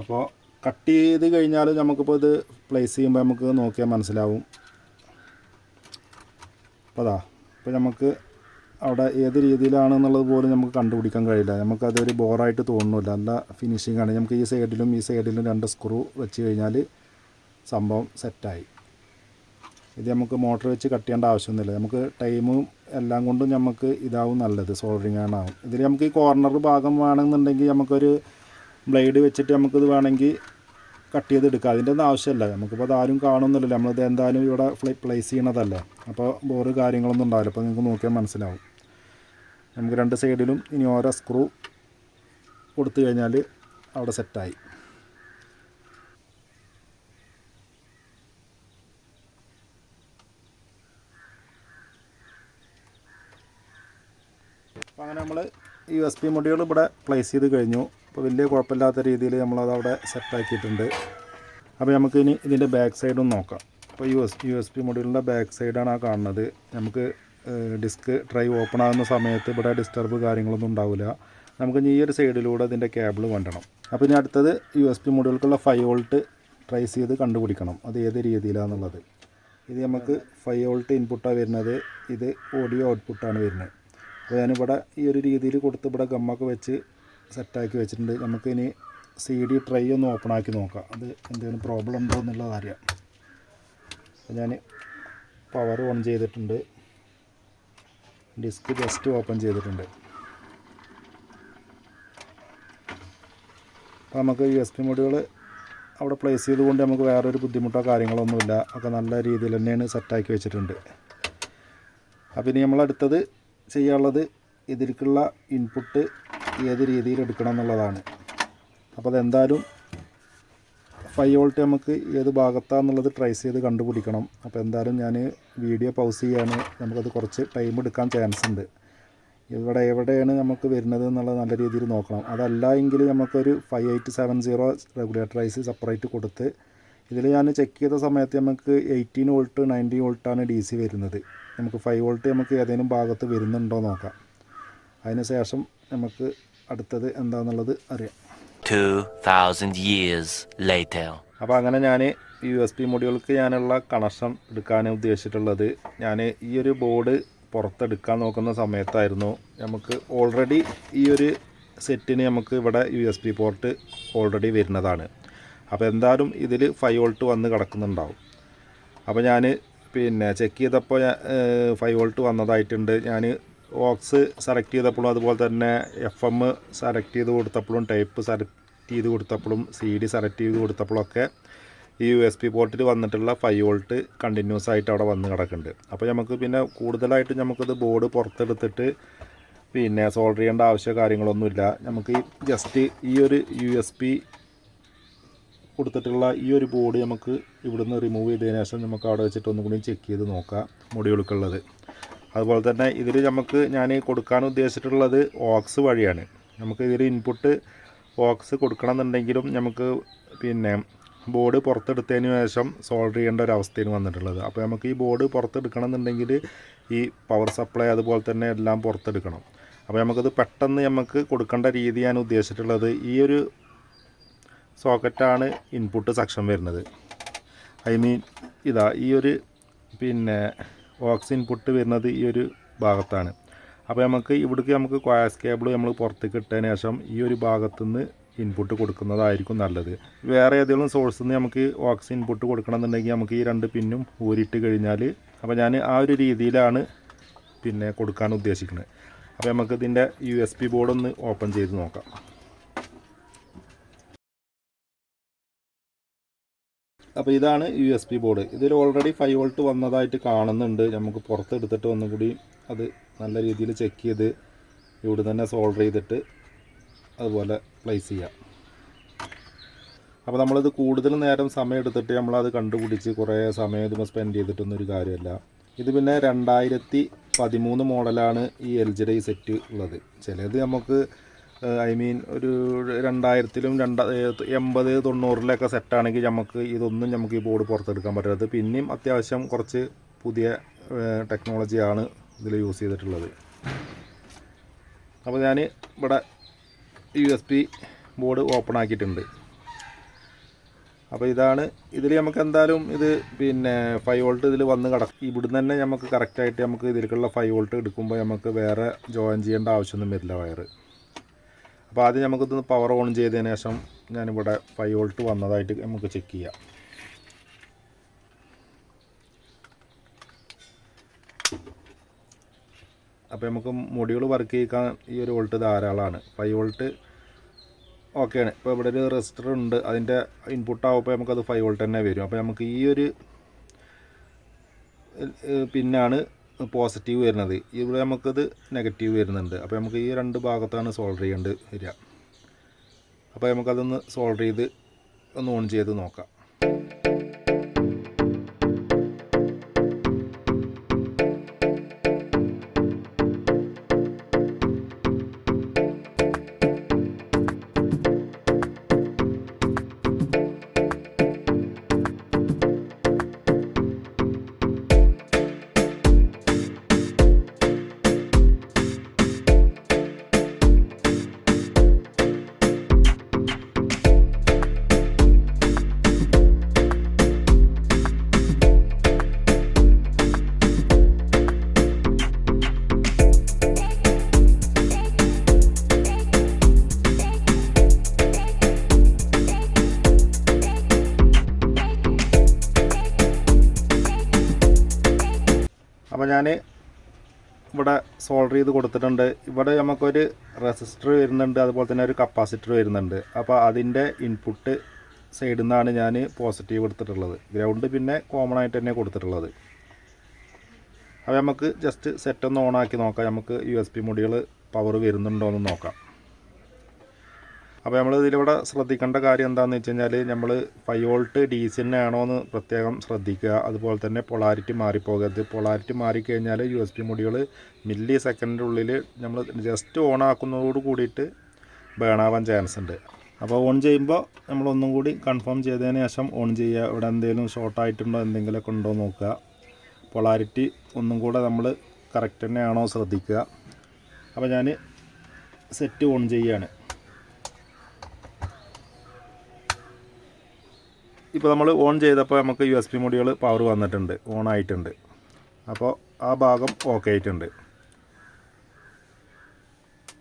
അപ്പോൾ കട്ട് ചെയ്ത് കഴിഞ്ഞാൽ നമുക്കിപ്പോൾ ഇത് പ്ലേസ് ചെയ്യുമ്പോൾ നമുക്ക് നോക്കിയാൽ മനസ്സിലാവും. അപ്പോൾ ഇപ്പോൾ നമുക്ക് അവിടെ ഏത് രീതിയിലാണെന്നുള്ളത് പോലും നമുക്ക് കണ്ടുപിടിക്കാൻ കഴിയില്ല. നമുക്കതൊരു ബോറായിട്ട് തോന്നുന്നില്ല. നല്ല ഫിനിഷിംഗ് ആണ്. നമുക്ക് ഈ സൈഡിലും 2 സ്ക്രൂ വെച്ച് കഴിഞ്ഞാൽ സംഭവം സെറ്റായി. ഇത് നമുക്ക് മോട്ടർ വെച്ച് കട്ട് ചെയ്യേണ്ട ആവശ്യമൊന്നുമില്ല. നമുക്ക് ടൈമും എല്ലാം കൊണ്ടും നമുക്ക് ഇതാവും നല്ലത്, സോൾഡറിങ് ആണാവും. ഇതിൽ നമുക്ക് ഈ കോർണർ ഭാഗം വേണമെന്നുണ്ടെങ്കിൽ നമുക്കൊരു ബ്ലേഡ് വെച്ചിട്ട് നമുക്കിത് വേണമെങ്കിൽ കട്ട് ചെയ്തെടുക്കുക. അതിൻ്റെ ഒന്നും ആവശ്യമില്ല. നമുക്കിപ്പോൾ അതാരും കാണുന്നില്ലല്ലോ, നമ്മളിത് എന്തായാലും ഇവിടെ പ്ലേസ് ചെയ്യണതല്ലേ. അപ്പോൾ ബോറ് കാര്യങ്ങളൊന്നും ഉണ്ടാവില്ല. അപ്പോൾ നിങ്ങൾക്ക് നോക്കിയാൽ മനസ്സിലാവും. നമുക്ക് 2 സൈഡിലും ഇനി ഓരോ സ്ക്രൂ കൊടുത്തു കഴിഞ്ഞാൽ അവിടെ സെറ്റായി. അപ്പോൾ അങ്ങനെ നമ്മൾ USB മൊഡ്യൂൾ ഇവിടെ പ്ലേസ് ചെയ്ത് കഴിഞ്ഞു. അപ്പോൾ വലിയ കുഴപ്പമില്ലാത്ത രീതിയിൽ നമ്മളത് അവിടെ സെറ്റാക്കിയിട്ടുണ്ട്. അപ്പോൾ നമുക്ക് ഇനി ഇതിൻ്റെ ബാക്ക് സൈഡും നോക്കാം. അപ്പോൾ USB മൊഡ്യൂളിൻ്റെ ബാക്ക് സൈഡാണ് ആ കാണുന്നത്. നമുക്ക് ഡിസ്ക് ഡ്രൈവ് ഓപ്പൺ ആകുന്ന സമയത്ത് ഇവിടെ ഡിസ്റ്റർബ് കാര്യങ്ങളൊന്നും ഉണ്ടാവില്ല. നമുക്ക് ഈ ഒരു സൈഡിലൂടെ ഇതിൻ്റെ കേബിൾ കൊണ്ടണം. അപ്പോൾ ഇനി അടുത്തത് USB മൊഡ്യൂൾക്കുള്ള 5 വോൾട്ട് ട്രേസ് ചെയ്ത് കണ്ടുപിടിക്കണം, അത് ഏത് രീതിയിലാണെന്നുള്ളത്. ഇത് നമുക്ക് 5 വോൾട്ട് ഇൻപുട്ടാണ് വരുന്നത്, ഇത് ഓഡിയോ ഔട്ട്പുട്ടാണ് വരുന്നത്. അപ്പോൾ ഞാനിവിടെ ഈ ഒരു രീതിയിൽ കൊടുത്ത് ഇവിടെ ഗമ്മൊക്കെ വെച്ച് സെറ്റാക്കി വെച്ചിട്ടുണ്ട്. നമുക്കിനി CD ട്രൈ ഒന്ന് ഓപ്പൺ ആക്കി നോക്കാം, അത് എന്തെങ്കിലും പ്രോബ്ലം ഉണ്ടോ എന്നുള്ളത് അറിയാം. അപ്പോൾ ഞാൻ പവർ ഓൺ ചെയ്തിട്ടുണ്ട്, ഡിസ്ക് ജസ്റ്റ് ഓപ്പൺ ചെയ്തിട്ടുണ്ട്. അപ്പോൾ നമുക്ക് USB മൊഡ്യൂൾ അവിടെ പ്ലേസ് ചെയ്തുകൊണ്ട് നമുക്ക് വേറൊരു ബുദ്ധിമുട്ടോ കാര്യങ്ങളൊന്നുമില്ല. ഒക്കെ നല്ല രീതിയിൽ തന്നെയാണ് സെറ്റാക്കി വെച്ചിട്ടുണ്ട്. അപ്പോൾ ഇനി നമ്മളടുത്തത് ചെയ്യാനുള്ളത് ഇതിലേക്കുള്ള ഇൻപുട്ട് ഏത് രീതിയിൽ എടുക്കണം എന്നുള്ളതാണ്. അപ്പോൾ അതെന്തായാലും 5 വോൾട്ട് നമുക്ക് ഏത് ഭാഗത്താണെന്നുള്ളത് ട്രേസ് ചെയ്ത് കണ്ടുപിടിക്കണം. അപ്പോൾ എന്തായാലും ഞാൻ വീഡിയോ പൗസ് ചെയ്യാണ്, നമുക്കത് കുറച്ച് ടൈം എടുക്കാൻ ചാൻസ് ഉണ്ട്. ഇവിടെ എവിടെയാണ് നമുക്ക് വരുന്നത് എന്നുള്ളത് നല്ല രീതിയിൽ നോക്കണം. അതല്ല എങ്കിൽ നമുക്കൊരു 5870 റെഗുലേറ്ററൈസ് സെപ്പറേറ്റ് കൊടുത്ത്, ഇതിൽ ഞാൻ ചെക്ക് ചെയ്ത സമയത്ത് നമുക്ക് 18 വോൾട്ട് 90 വോൾട്ടാണ് DC വരുന്നത്. നമുക്ക് 5 വോൾട്ട് നമുക്ക് ഏതെങ്കിലും ഭാഗത്ത് വരുന്നുണ്ടോ നോക്കാം. അതിന് ശേഷം നമുക്ക് അടുത്തത് എന്താണെന്നുള്ളത് അറിയാം. 2000 years later. അപ്പോൾ അങ്ങനെ ഞാൻ USB മൊഡ്യൂൾക്ക് ഞാനുള്ള കണക്ഷൻ എടുക്കാൻ ഉദ്ദേശിച്ചിട്ടുള്ളത്, ഞാൻ ഈ ഒരു ബോർഡ് പുറത്തെടുക്കാൻ നോക്കുന്ന സമയത്തായിരുന്നു നമുക്ക് ഓൾറെഡി ഈ ഒരു സെറ്റിന് നമുക്ക് ഇവിടെ USB പോർട്ട് ഓൾറെഡി വരുന്നതാണ്. അപ്പോൾ എന്തായാലും ഇതിൽ 5 വോൾട്ട് വന്ന് കിടക്കുന്നുണ്ടാവും. അപ്പോൾ ഞാൻ പിന്നെ ചെക്ക് ചെയ്തപ്പോൾ 5 വോൾട്ട് വന്നതായിട്ടുണ്ട്. ഞാൻ ഓക്സ് സെലക്ട് ചെയ്തപ്പോഴും അതുപോലെ തന്നെ FM സെലക്ട് ചെയ്ത് കൊടുത്തപ്പോഴും ടൈപ്പ് സെലക്ട് ചെയ്ത് കൊടുത്തപ്പോഴും CD സെലക്ട് ചെയ്ത് കൊടുത്തപ്പോഴൊക്കെ ഈ USB പോർട്ടിൽ വന്നിട്ടുള്ള 5 വോൾട്ട് കണ്ടിന്യൂസ് ആയിട്ട് അവിടെ വന്ന് കിടക്കുന്നുണ്ട്. അപ്പോൾ നമുക്ക് പിന്നെ കൂടുതലായിട്ട് നമുക്കിത് ബോർഡ് പുറത്തെടുത്തിട്ട് പിന്നെ സോൾഡർ ചെയ്യേണ്ട ആവശ്യ കാര്യങ്ങളൊന്നുമില്ല. നമുക്ക് ഈ ജസ്റ്റ് ഈ ഒരു USB കൊടുത്തിട്ടുള്ള ഈ ഒരു ബോർഡ് നമുക്ക് ഇവിടുന്ന് റിമൂവ് ചെയ്തതിന് ശേഷം നമുക്ക് അവിടെ വെച്ചിട്ട് ഒന്നും കൂടി ചെക്ക് ചെയ്ത് നോക്കാം മൊഡ്യൂൾക്കുള്ളത്. അതുപോലെ തന്നെ ഇതിൽ നമുക്ക് ഞാൻ കൊടുക്കാൻ ഉദ്ദേശിച്ചിട്ടുള്ളത് ഓക്സ് വഴിയാണ്. നമുക്ക് ഇതിൽ ഇൻപുട്ട് ഓക്സ് കൊടുക്കണമെന്നുണ്ടെങ്കിലും നമുക്ക് പിന്നെ ബോർഡ് പുറത്തെടുത്തതിന് ശേഷം സോൾഡർ ചെയ്യേണ്ട ഒരു അവസ്ഥയാണ് വന്നിട്ടുള്ളത്. അപ്പോൾ നമുക്ക് ഈ ബോർഡ് പുറത്തെടുക്കണം എന്നുണ്ടെങ്കിൽ ഈ പവർ സപ്ലൈ അതുപോലെ തന്നെ എല്ലാം പുറത്തെടുക്കണം. അപ്പോൾ നമുക്കത് പെട്ടെന്ന് നമുക്ക് കൊടുക്കേണ്ട രീതി ഞാൻ ഉദ്ദേശിച്ചിട്ടുള്ളത്, ഈ ഒരു സോക്കറ്റാണ് ഇൻപുട്ട് സെക്ഷൻ വരുന്നത്. ഇതാ ഈ ഒരു പിന്നെ ഓക്സ് ഇൻപുട്ട് വരുന്നത് ഈ ഒരു ഭാഗത്താണ്. അപ്പോൾ നമുക്ക് ഇവിടേക്ക് നമുക്ക് കോയാക്സ് കേബിൾ നമ്മൾ പുറത്തേക്ക് ഇട്ടതിന് ശേഷം ഈ ഒരു ഭാഗത്തുനിന്ന് ഇൻപുട്ട് കൊടുക്കുന്നതായിരിക്കും നല്ലത്. വേറെ ഏതെങ്കിലും സോഴ്സിൽ നിന്ന് നമുക്ക് ഓക്സ് ഇൻപുട്ട് കൊടുക്കണമെന്നുണ്ടെങ്കിൽ നമുക്ക് ഈ 2 പിന്നും ഊരിയിട്ട് കഴിഞ്ഞാൽ, അപ്പോൾ ഞാൻ ആ ഒരു രീതിയിലാണ് പിന്നെ കൊടുക്കാൻ ഉദ്ദേശിക്കുന്നത്. അപ്പോൾ നമുക്ക് ഇതിൻ്റെ USB ബോർഡൊന്ന് ഓപ്പൺ ചെയ്ത് നോക്കാം. അപ്പോൾ ഇതാണ് USB ബോർഡ്. ഇതിൽ ഓൾറെഡി 5 വോൾട്ട് വന്നതായിട്ട് കാണുന്നുണ്ട്. നമുക്ക് പുറത്തെടുത്തിട്ട് ഒന്നും കൂടി അത് നല്ല രീതിയിൽ ചെക്ക് ചെയ്ത് ഇവിടെ തന്നെ സോൾഡർ ചെയ്തിട്ട് അതുപോലെ പ്ലേസ് ചെയ്യാം. അപ്പോൾ നമ്മളിത് കൂടുതൽ നേരം സമയം എടുത്തിട്ട് നമ്മളത് കണ്ടുപിടിച്ച് കുറേ സമയം ഇതുമ്പോൾ സ്പെൻഡ് ചെയ്തിട്ടൊന്നും ഒരു കാര്യമല്ല. ഇത് പിന്നെ 2013 മോഡലാണ് ഈ LGD സെറ്റ് ഉള്ളത്. ചിലത് നമുക്ക് ഒരു 2000-ലും 80-90-ലൊക്കെ സെറ്റാണെങ്കിൽ നമുക്ക് ഇതൊന്നും നമുക്ക് ഈ ബോർഡ് പുറത്തെടുക്കാൻ പറ്റാത്തത്. പിന്നെയും അത്യാവശ്യം കുറച്ച് പുതിയ ടെക്നോളജിയാണ് ഇതിൽ യൂസ് ചെയ്തിട്ടുള്ളത്. അപ്പോൾ ഞാൻ ഇവിടെ USB ബോർഡ് ഓപ്പൺ ആക്കിയിട്ടുണ്ട്. അപ്പോൾ ഇതാണ് ഇതിൽ നമുക്ക് എന്തായാലും ഇത് പിന്നെ 5 വോൾട്ട് ഇതിൽ വന്ന് ഇവിടുന്ന് തന്നെ നമുക്ക് കറക്റ്റായിട്ട് നമുക്ക് ഇതിലേക്കുള്ള 5 വോൾട്ട് എടുക്കുമ്പോൾ നമുക്ക് വേറെ ജോയിൻ ചെയ്യേണ്ട ആവശ്യമൊന്നും വരില്ല വയറ്. അപ്പോൾ ആദ്യം നമുക്കിത് പവർ ഓൺ ചെയ്തതിന് ശേഷം ഞാനിവിടെ 5 വോൾട്ട് വന്നതായിട്ട് നമുക്ക് ചെക്ക് ചെയ്യാം. അപ്പോൾ നമുക്ക് മൊഡ്യൂൾ വർക്ക് ചെയ്യിക്കാൻ ഈ ഒരു വോൾട്ട് ധാരാളമാണ്. 5 വോൾട്ട് ഓക്കെയാണ്. ഇപ്പോൾ ഇവിടെ ഒരു റെസിസ്റ്റർ ഉണ്ട്, അതിൻ്റെ ഇൻപുട്ട് ആവുമ്പോൾ നമുക്കത് 5 വോൾട്ട് തന്നെ വരും. അപ്പോൾ നമുക്ക് ഈ ഒരു പിന്നാണ് പോസിറ്റീവ് വരുന്നത്, ഇവിടെ നമുക്കത് നെഗറ്റീവ് വരുന്നുണ്ട്. അപ്പോൾ നമുക്ക് ഈ 2 ഭാഗത്താണ് സോൾഡർ ചെയ്യേണ്ടത് വരിക. അപ്പോൾ നമുക്കതൊന്ന് സോൾഡർ ചെയ്ത് ഒന്ന് ഓൺ ചെയ്ത് നോക്കാം. അപ്പോൾ ഞാൻ ഇവിടെ സോൾഡർ ചെയ്ത് കൊടുത്തിട്ടുണ്ട്. ഇവിടെ നമുക്കൊരു റെസിസ്റ്റർ വരുന്നുണ്ട്, അതുപോലെ തന്നെ ഒരു കപ്പാസിറ്റർ വരുന്നുണ്ട്. അപ്പോൾ അതിൻ്റെ ഇൻപുട്ട് സൈഡിൽ നിന്നാണ് ഞാൻ പോസിറ്റീവ് എടുത്തിട്ടുള്ളത്. ഗ്രൗണ്ട് പിന്നെ കോമൺ ആയിട്ട് തന്നെ കൊടുത്തിട്ടുള്ളത്. അപ്പോൾ നമുക്ക് ജസ്റ്റ് സെറ്റ് ഒന്ന് ഓണാക്കി നോക്കാം. നമുക്ക് USB മൊഡ്യൂൾ പവർ വരുന്നുണ്ടോ എന്ന് നോക്കാം. അപ്പോൾ നമ്മൾ ഇതിലൂടെ ശ്രദ്ധിക്കേണ്ട കാര്യം എന്താണെന്ന് വെച്ച് കഴിഞ്ഞാൽ നമ്മൾ 5 വോൾട്ട് DC ആണോ എന്ന് പ്രത്യേകം ശ്രദ്ധിക്കുക. അതുപോലെ തന്നെ പൊളാരിറ്റി മാറിപ്പോകരുത്. പൊളാരിറ്റി മാറിക്കഴിഞ്ഞാൽ USB മൊഡ്യൂൾ മില്ലി സെക്കൻഡിൻ്റെ ഉള്ളിൽ നമ്മൾ ജസ്റ്റ് ഓൺ ആക്കുന്നതോട് കൂടിയിട്ട് ബേൺ ആവാൻ ചാൻസ് ഉണ്ട്. അപ്പോൾ ഓൺ ചെയ്യുമ്പോൾ നമ്മളൊന്നും കൂടി കൺഫേം ചെയ്തതിന് ശേഷം ഓൺ ചെയ്യുക. ഇവിടെ എന്തെങ്കിലും ഷോർട്ടായിട്ടുണ്ടോ എന്തെങ്കിലുമൊക്കെ ഉണ്ടോ നോക്കുക. പൊളാരിറ്റി ഒന്നും കൂടെ നമ്മൾ കറക്റ്റ് തന്നെയാണോ ശ്രദ്ധിക്കുക. അപ്പോൾ ഞാൻ സെറ്റ് ഓൺ ചെയ്യുകയാണ്. ഇപ്പോൾ നമ്മൾ ഓൺ ചെയ്തപ്പോൾ നമുക്ക് USB മൊഡ്യൂൾ പവർ വന്നിട്ടുണ്ട്, ഓൺ ആയിട്ടുണ്ട്. അപ്പോൾ ആ ഭാഗം ഓക്കെ ആയിട്ടുണ്ട്.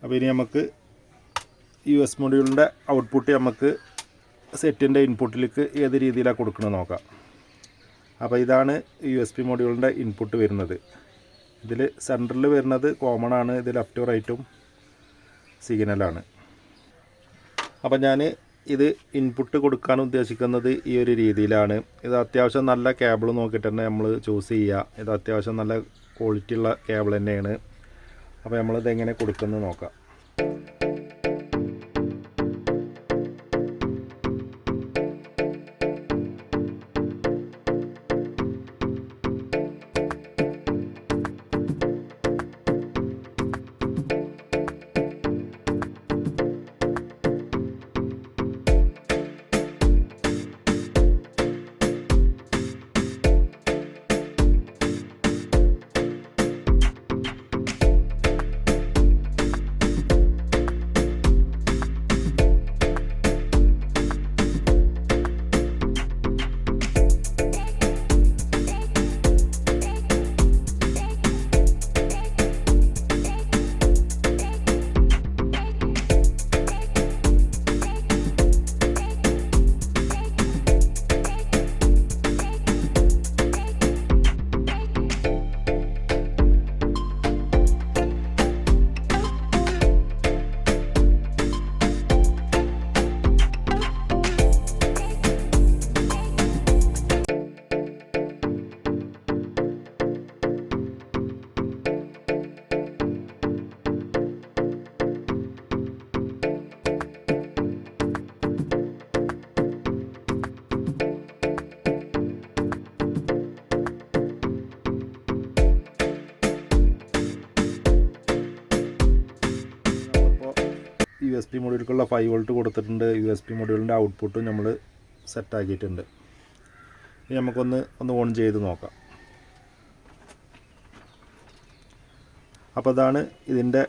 അപ്പോൾ ഇനി നമുക്ക് USB മൊഡ്യൂളിൻ്റെ ഔട്ട്പുട്ട് നമുക്ക് സെറ്റിൻ്റെ ഇൻപുട്ടിലേക്ക് ഏത് രീതിയിലാണ് കൊടുക്കുന്നത് നോക്കാം. അപ്പോൾ ഇതാണ് USB മൊഡ്യൂളിൻ്റെ ഇൻപുട്ട് വരുന്നത്. ഇതിൽ സെൻറ്ററിൽ വരുന്നത് കോമൺ ആണ്, ഇത് ലെഫ്റ്റും റൈറ്റും സിഗ്നലാണ്. അപ്പോൾ ഞാൻ ഇത് ഇൻപുട്ട് കൊടുക്കാൻ ഉദ്ദേശിക്കുന്നത് ഈ ഒരു രീതിയിലാണ്. ഇത് അത്യാവശ്യം നല്ല കേബിൾ നോക്കിയിട്ട് തന്നെ നമ്മൾ ചൂസ് ചെയ്യുക. ഇത് അത്യാവശ്യം നല്ല ക്വാളിറ്റി ഉള്ള കേബിൾ തന്നെയാണ്. അപ്പോൾ നമ്മളിത് എങ്ങനെ കൊടുക്കുന്നത് നോക്കാം. USB മൊഡ്യൂൾക്കുള്ള 5 വോൾട്ട് കൊടുത്തിട്ടുണ്ട്. USB മൊഡ്യൂളിൻ്റെ ഔട്ട്പുട്ടും നമ്മൾ സെറ്റാക്കിയിട്ടുണ്ട്. ഇനി നമുക്കൊന്ന് ഓൺ ചെയ്ത് നോക്കാം. അപ്പോൾ അതാണ് ഇതിൻ്റെ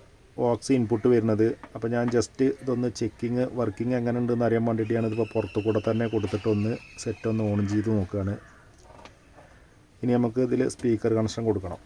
ഓക്സ് ഇൻപുട്ട് വരുന്നത്. അപ്പോൾ ഞാൻ ജസ്റ്റ് ഇതൊന്ന് വർക്കിംഗ് എങ്ങനെ ഉണ്ടെന്ന് അറിയാൻ വേണ്ടിയിട്ട് ഞാനിതിപ്പോൾ പുറത്തു കൂടെ തന്നെ കൊടുത്തിട്ടൊന്ന് സെറ്റ് ഓൺ ചെയ്ത് നോക്കുകയാണ്. ഇനി നമുക്ക് ഇതിൽ സ്പീക്കർ കണക്ഷൻ കൊടുക്കണം.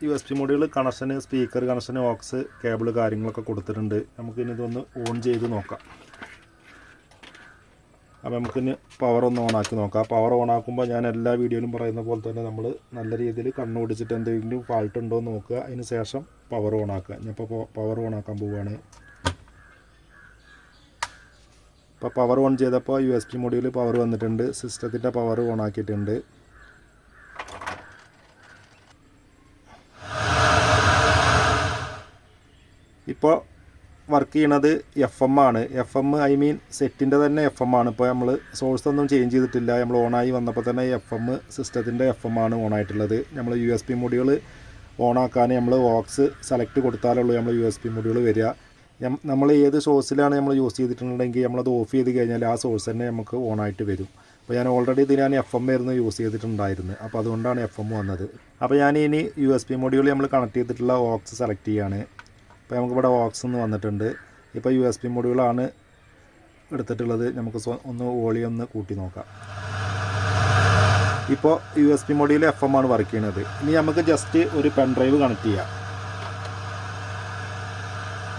USB മൊഡ്യൂൾ കണക്ഷന്, സ്പീക്കർ കണക്ഷന്, ഓക്സ് കേബിൾ കാര്യങ്ങളൊക്കെ കൊടുത്തിട്ടുണ്ട്. നമുക്കിനി ഇതൊന്ന് ഓൺ ചെയ്ത് നോക്കാം. അപ്പോൾ നമുക്കിനി പവർ ഒന്ന് ഓണാക്കി നോക്കാം. പവർ ഓണാക്കുമ്പോൾ ഞാൻ എല്ലാ വീഡിയോയിലും പറയുന്ന പോലെ തന്നെ നമ്മൾ നല്ല രീതിയിൽ കണ്ണോടിച്ചിട്ട് എന്തെങ്കിലും ഫാൾട്ട് ഉണ്ടോ എന്ന് നോക്കുക. അതിന് ശേഷം പവർ ഓണാക്കുക. ഞാനിപ്പോൾ പവർ ഓണാക്കാൻ പോവുകയാണ്. ഇപ്പോൾ പവർ ഓൺ ചെയ്തപ്പോൾ USB മൊഡ്യൂൾ പവർ വന്നിട്ടുണ്ട്. സിസ്റ്റത്തിൻ്റെ പവർ ഓണാക്കിയിട്ടുണ്ട്. ഇപ്പോൾ വർക്ക് ചെയ്യണത് FM ആണ്. FM ഐ മീൻ സെറ്റിൻ്റെ തന്നെ FM ആണ്. ഇപ്പോൾ നമ്മൾ സോഴ്സ് ഒന്നും ചേഞ്ച് ചെയ്തിട്ടില്ല. നമ്മൾ ഓണായി വന്നപ്പോൾ തന്നെ FM സിസ്റ്റത്തിൻ്റെ FM ആണ് ഓണായിട്ടുള്ളത്. നമ്മൾ USB മൊഡ്യൂൾ ഓണാക്കാൻ നമ്മൾ ഓക്സ് സെലക്ട് കൊടുത്താലുള്ളൂ നമ്മൾ USB മൊഡ്യൂൾ വരിക. നമ്മൾ ഏത് സോഴ്സിലാണ് നമ്മൾ യൂസ് ചെയ്തിട്ടുണ്ടെങ്കിൽ നമ്മളത് ഓഫ് ചെയ്ത് കഴിഞ്ഞാൽ ആ സോഴ്സ് തന്നെ നമുക്ക് ഓണായിട്ട് വരും. അപ്പോൾ ഞാൻ ഓൾറെഡി ഇത് ഞാൻ FM ആയിരുന്നു യൂസ് ചെയ്തിട്ടുണ്ടായിരുന്നു. അപ്പോൾ അതുകൊണ്ടാണ് FM വന്നത്. അപ്പോൾ ഞാൻ ഇനി USB മൊഡ്യൂൾ നമ്മൾ കണക്ട് ചെയ്തിട്ടുള്ള ഓക്സ് സെലക്ട് ചെയ്യുകയാണ്. ഇപ്പോൾ നമുക്കിവിടെ ഓക്സ് എന്ന് വന്നിട്ടുണ്ട്. ഇപ്പോൾ USB മൊഡ്യൂളാണ് എടുത്തിട്ടുള്ളത്. നമുക്ക് ഒന്ന് വോളിയം ഒന്ന് കൂട്ടി നോക്കാം. ഇപ്പോൾ USB മൊഡ്യൂൾ FM ആണ് വർക്ക് ചെയ്യുന്നത്. ഇനി നമുക്ക് ജസ്റ്റ് ഒരു പെൻ ഡ്രൈവ് കണക്ട് ചെയ്യാം.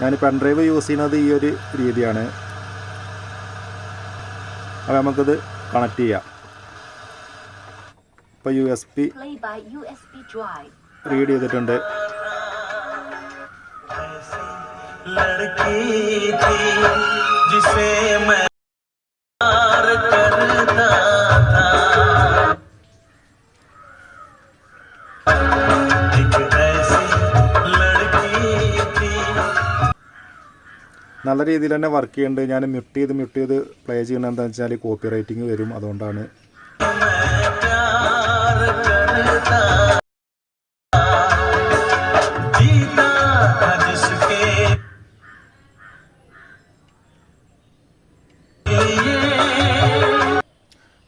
ഞാൻ പെൻ ഡ്രൈവ് യൂസ് ചെയ്യുന്നത് ഈ ഒരു രീതിയാണ്. അപ്പോൾ നമുക്കിത് കണക്ട് ചെയ്യാം. ഇപ്പോൾ USB റീഡ് ചെയ്തിട്ടുണ്ട്. लड़की थी जिसे मैं प्यार करता था, एक ऐसी लड़की थी. നല്ല രീതിയിൽ തന്നെ വർക്ക് ചെയ്യുന്നുണ്ട്. ഞാൻ മ്യൂട്ട് ചെയ്ത് പ്ലേ ചെയ്യണത് എന്താണെന്ന് വെച്ചാൽ കോപ്പി റൈറ്റിംഗ് വരും. അതുകൊണ്ടാണ്.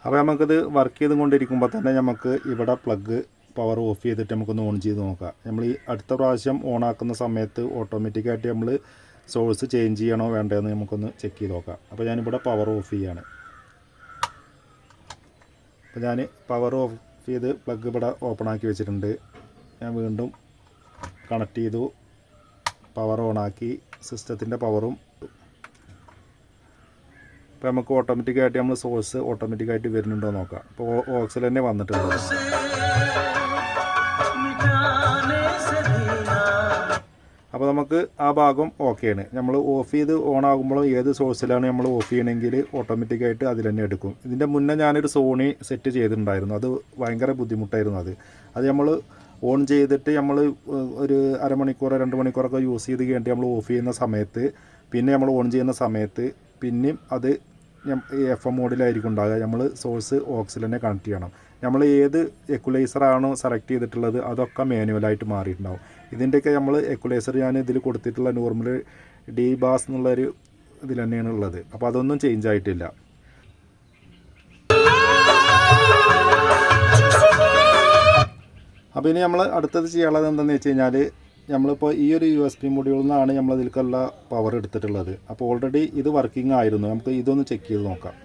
അപ്പോൾ നമുക്കിത് വർക്ക് ചെയ്തുകൊണ്ടിരിക്കുമ്പോൾ തന്നെ നമുക്ക് ഇവിടെ പ്ലഗ് പവർ ഓഫ് ചെയ്തിട്ട് നമുക്കൊന്ന് ഓൺ ചെയ്ത് നോക്കാം. നമ്മൾ ഈ അടുത്ത പ്രാവശ്യം ഓണാക്കുന്ന സമയത്ത് ഓട്ടോമാറ്റിക്കായിട്ട് നമ്മൾ സോഴ്സ് ചേഞ്ച് ചെയ്യണോ വേണ്ടതെന്ന് നമുക്കൊന്ന് ചെക്ക് ചെയ്ത് നോക്കാം. അപ്പോൾ ഞാനിവിടെ പവർ ഓഫ് ചെയ്യാണ്. അപ്പോൾ ഞാൻ പവർ ഓഫ് ചെയ്ത് പ്ലഗ് ഇവിടെ ഓപ്പൺ ആക്കി വെച്ചിട്ടുണ്ട്. ഞാൻ വീണ്ടും കണക്ട് ചെയ്തു. പവർ ഓണാക്കി. സിസ്റ്റത്തിൻ്റെ പവറും ഇപ്പോൾ നമുക്ക് ഓട്ടോമാറ്റിക്കായിട്ട് നമ്മൾ സോഴ്സ് ഓട്ടോമാറ്റിക്കായിട്ട് വരുന്നുണ്ടോ നോക്കാം. ഇപ്പോൾ ഓക്സിൽ തന്നെ വന്നിട്ടുണ്ട്. അപ്പോൾ നമുക്ക് ആ ഭാഗം ഓക്കെയാണ്. നമ്മൾ ഓഫ് ചെയ്ത് ഓണാകുമ്പോഴും ഏത് സോഴ്സിലാണ് നമ്മൾ ഓഫ് ചെയ്യണമെങ്കിൽ ഓട്ടോമാറ്റിക്കായിട്ട് അതിൽ തന്നെ എടുക്കും. ഇതിൻ്റെ മുന്നേ ഞാനൊരു സോണി സെറ്റ് ചെയ്തിട്ടുണ്ടായിരുന്നു. അത് ഭയങ്കര ബുദ്ധിമുട്ടായിരുന്നു. അത് നമ്മൾ ഓൺ ചെയ്തിട്ട് നമ്മൾ ഒരു അരമണിക്കൂറോ 2 മണിക്കൂറൊക്കെ യൂസ് ചെയ്ത് കഴിഞ്ഞിട്ട് നമ്മൾ ഓഫ് ചെയ്യുന്ന സമയത്ത് പിന്നെ നമ്മൾ ഓൺ ചെയ്യുന്ന സമയത്ത് പിന്നെയും അത് FM മോഡിലായിരിക്കും ഉണ്ടാകുക. നമ്മൾ സോഴ്സ് ഓക്സിൽ തന്നെ കണക്ട് ചെയ്യണം. നമ്മൾ ഏത് എക്വലൈസറാണോ സെലക്ട് ചെയ്തിട്ടുള്ളത് അതൊക്കെ മാനുവലായിട്ട് മാറിയിട്ടുണ്ടാവും. ഇതിൻ്റെയൊക്കെ നമ്മൾ എക്വലൈസർ ഞാൻ ഇതിൽ കൊടുത്തിട്ടുള്ള നോർമൽ ഡി ബാസ് എന്നുള്ളൊരു ഇതിൽ തന്നെയാണ് ഉള്ളത്. അപ്പോൾ അതൊന്നും ചേഞ്ച് ആയിട്ടില്ല. അപ്പോൾ ഇനി നമ്മൾ അടുത്തത് ചെയ്യാനുള്ളത് എന്താണെന്ന് വെച്ച് കഴിഞ്ഞാൽ നമ്മളിപ്പോൾ ഈ ഒരു USB മൊഡ്യൂളിൽ നിന്നാണ് നമ്മളതിലേക്കുള്ള പവർ എടുത്തിട്ടുള്ളത്. അപ്പോൾ ഓൾറെഡി ഇത് വർക്കിംഗ് ആയിരുന്നു. നമുക്ക് ഇതൊന്ന് ചെക്ക് ചെയ്ത് നോക്കാം.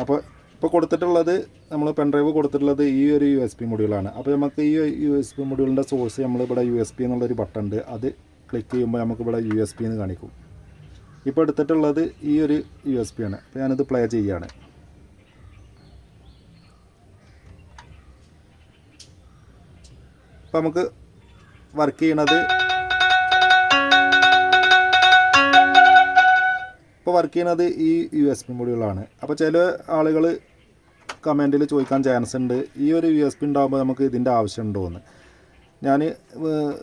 അപ്പോൾ ഇപ്പോൾ കൊടുത്തിട്ടുള്ളത് നമ്മൾ പെൻഡ്രൈവ് കൊടുത്തിട്ടുള്ളത് ഈ ഒരു USB മൊഡ്യൂളാണ്. അപ്പോൾ നമുക്ക് ഈ USB മൊഡ്യൂളിൻ്റെ സോഴ്സ് നമ്മളിവിടെ USB എന്നുള്ളൊരു ബട്ടൺ ഉണ്ട്. അത് ക്ലിക്ക് ചെയ്യുമ്പോൾ നമുക്കിവിടെ USB എന്ന് കാണിക്കും. ഇപ്പോൾ എടുത്തിട്ടുള്ളത് ഈ ഒരു USB ആണ്. അപ്പോൾ ഞാനിത് പ്ലേ ചെയ്യുകയാണ്. അപ്പോൾ നമുക്ക് വർക്ക് ചെയ്യണത് ഈ USB മൊഡ്യൂളാണ്. അപ്പോൾ ചില ആളുകൾ കമൻറ്റിൽ ചോദിക്കാൻ ചാൻസ് ഉണ്ട്, ഈ ഒരു USB ഉണ്ടാകുമ്പോൾ നമുക്ക് ഇതിൻ്റെ ആവശ്യമുണ്ടോ എന്ന്. ഞാൻ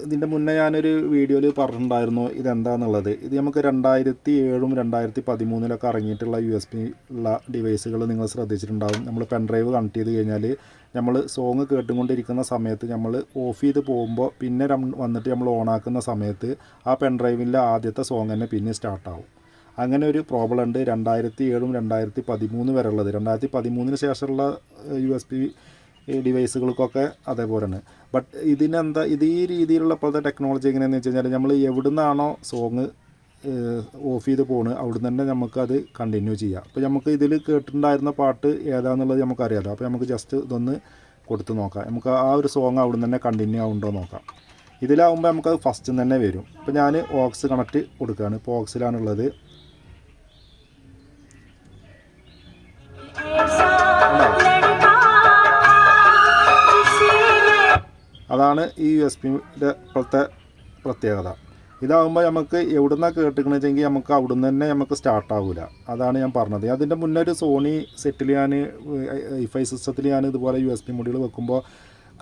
ഇതിൻ്റെ മുന്നേ ഞാനൊരു വീഡിയോയിൽ പറഞ്ഞിട്ടുണ്ടായിരുന്നു ഇതെന്താണെന്നുള്ളത്. ഇത് നമുക്ക് 2007 2013 ഇറങ്ങിയിട്ടുള്ള USB ഉള്ള ഡിവൈസുകൾ നിങ്ങൾ ശ്രദ്ധിച്ചിട്ടുണ്ടാകും. നമ്മൾ പെൻഡ്രൈവ് കണക്ട് ചെയ്ത് കഴിഞ്ഞാൽ നമ്മൾ സോങ് കേട്ടുകൊണ്ടിരിക്കുന്ന സമയത്ത് നമ്മൾ ഓഫ് ചെയ്ത് പോകുമ്പോൾ പിന്നെ വന്നിട്ട് നമ്മൾ ഓണാക്കുന്ന സമയത്ത് ആ പെൻഡ്രൈവിൻ്റെ ആദ്യത്തെ സോങ് തന്നെ പിന്നെ സ്റ്റാർട്ടാവും. അങ്ങനെ ഒരു പ്രോബ്ലം ഉണ്ട് 2007 2013 വരെ ഉള്ളത്. 2013 ശേഷമുള്ള USB ഡിവൈസുകൾക്കൊക്കെ അതേപോലെയാണ്. ബട്ട് ഇത് ഈ രീതിയിലുള്ള ഇപ്പോഴത്തെ ടെക്നോളജി എങ്ങനെയാണെന്ന് വെച്ച് കഴിഞ്ഞാൽ നമ്മൾ എവിടെ നിന്നാണോ സോങ് ഓഫ് ചെയ്ത് പോകുന്നത് അവിടെ തന്നെ നമുക്കത് കണ്ടിന്യൂ ചെയ്യാം. അപ്പോൾ നമുക്ക് ഇതിൽ കേട്ടിട്ടുണ്ടായിരുന്ന പാട്ട് ഏതാണെന്നുള്ളത് നമുക്കറിയാമല്ലോ. അപ്പോൾ നമുക്ക് ജസ്റ്റ് ഇതൊന്ന് കൊടുത്ത് നോക്കാം. നമുക്ക് ആ ഒരു സോങ് അവിടെ നിന്ന് തന്നെ കണ്ടിന്യൂ ആവുന്നുണ്ടോ നോക്കാം. ഇതിലാവുമ്പോൾ നമുക്കത് ഫസ്റ്റ് തന്നെ വരും. ഇപ്പോൾ ഞാൻ ഓക്സ് കണക്റ്റ് കൊടുക്കുകയാണ്. ഇപ്പോൾ ഓക്സിലാണുള്ളത്. അതാണ് ഈ USB-യുടെ ഇപ്പോഴത്തെ പ്രത്യേകത. ഇതാകുമ്പോൾ നമുക്ക് എവിടെ നിന്നാണ് കേട്ടിക്കണമെന്ന് വെച്ചെങ്കിൽ നമുക്ക് അവിടെ നിന്ന് തന്നെ നമുക്ക് സ്റ്റാർട്ടാവില്ല. അതാണ് ഞാൻ പറഞ്ഞത്. അതിൻ്റെ മുന്നേ ഒരു സോണി സെറ്റിൽ ഞാൻ ഹൈഫൈ സിസ്റ്റത്തിൽ ഞാൻ ഇതുപോലെ USB മൊഡ്യൂൾ വെക്കുമ്പോൾ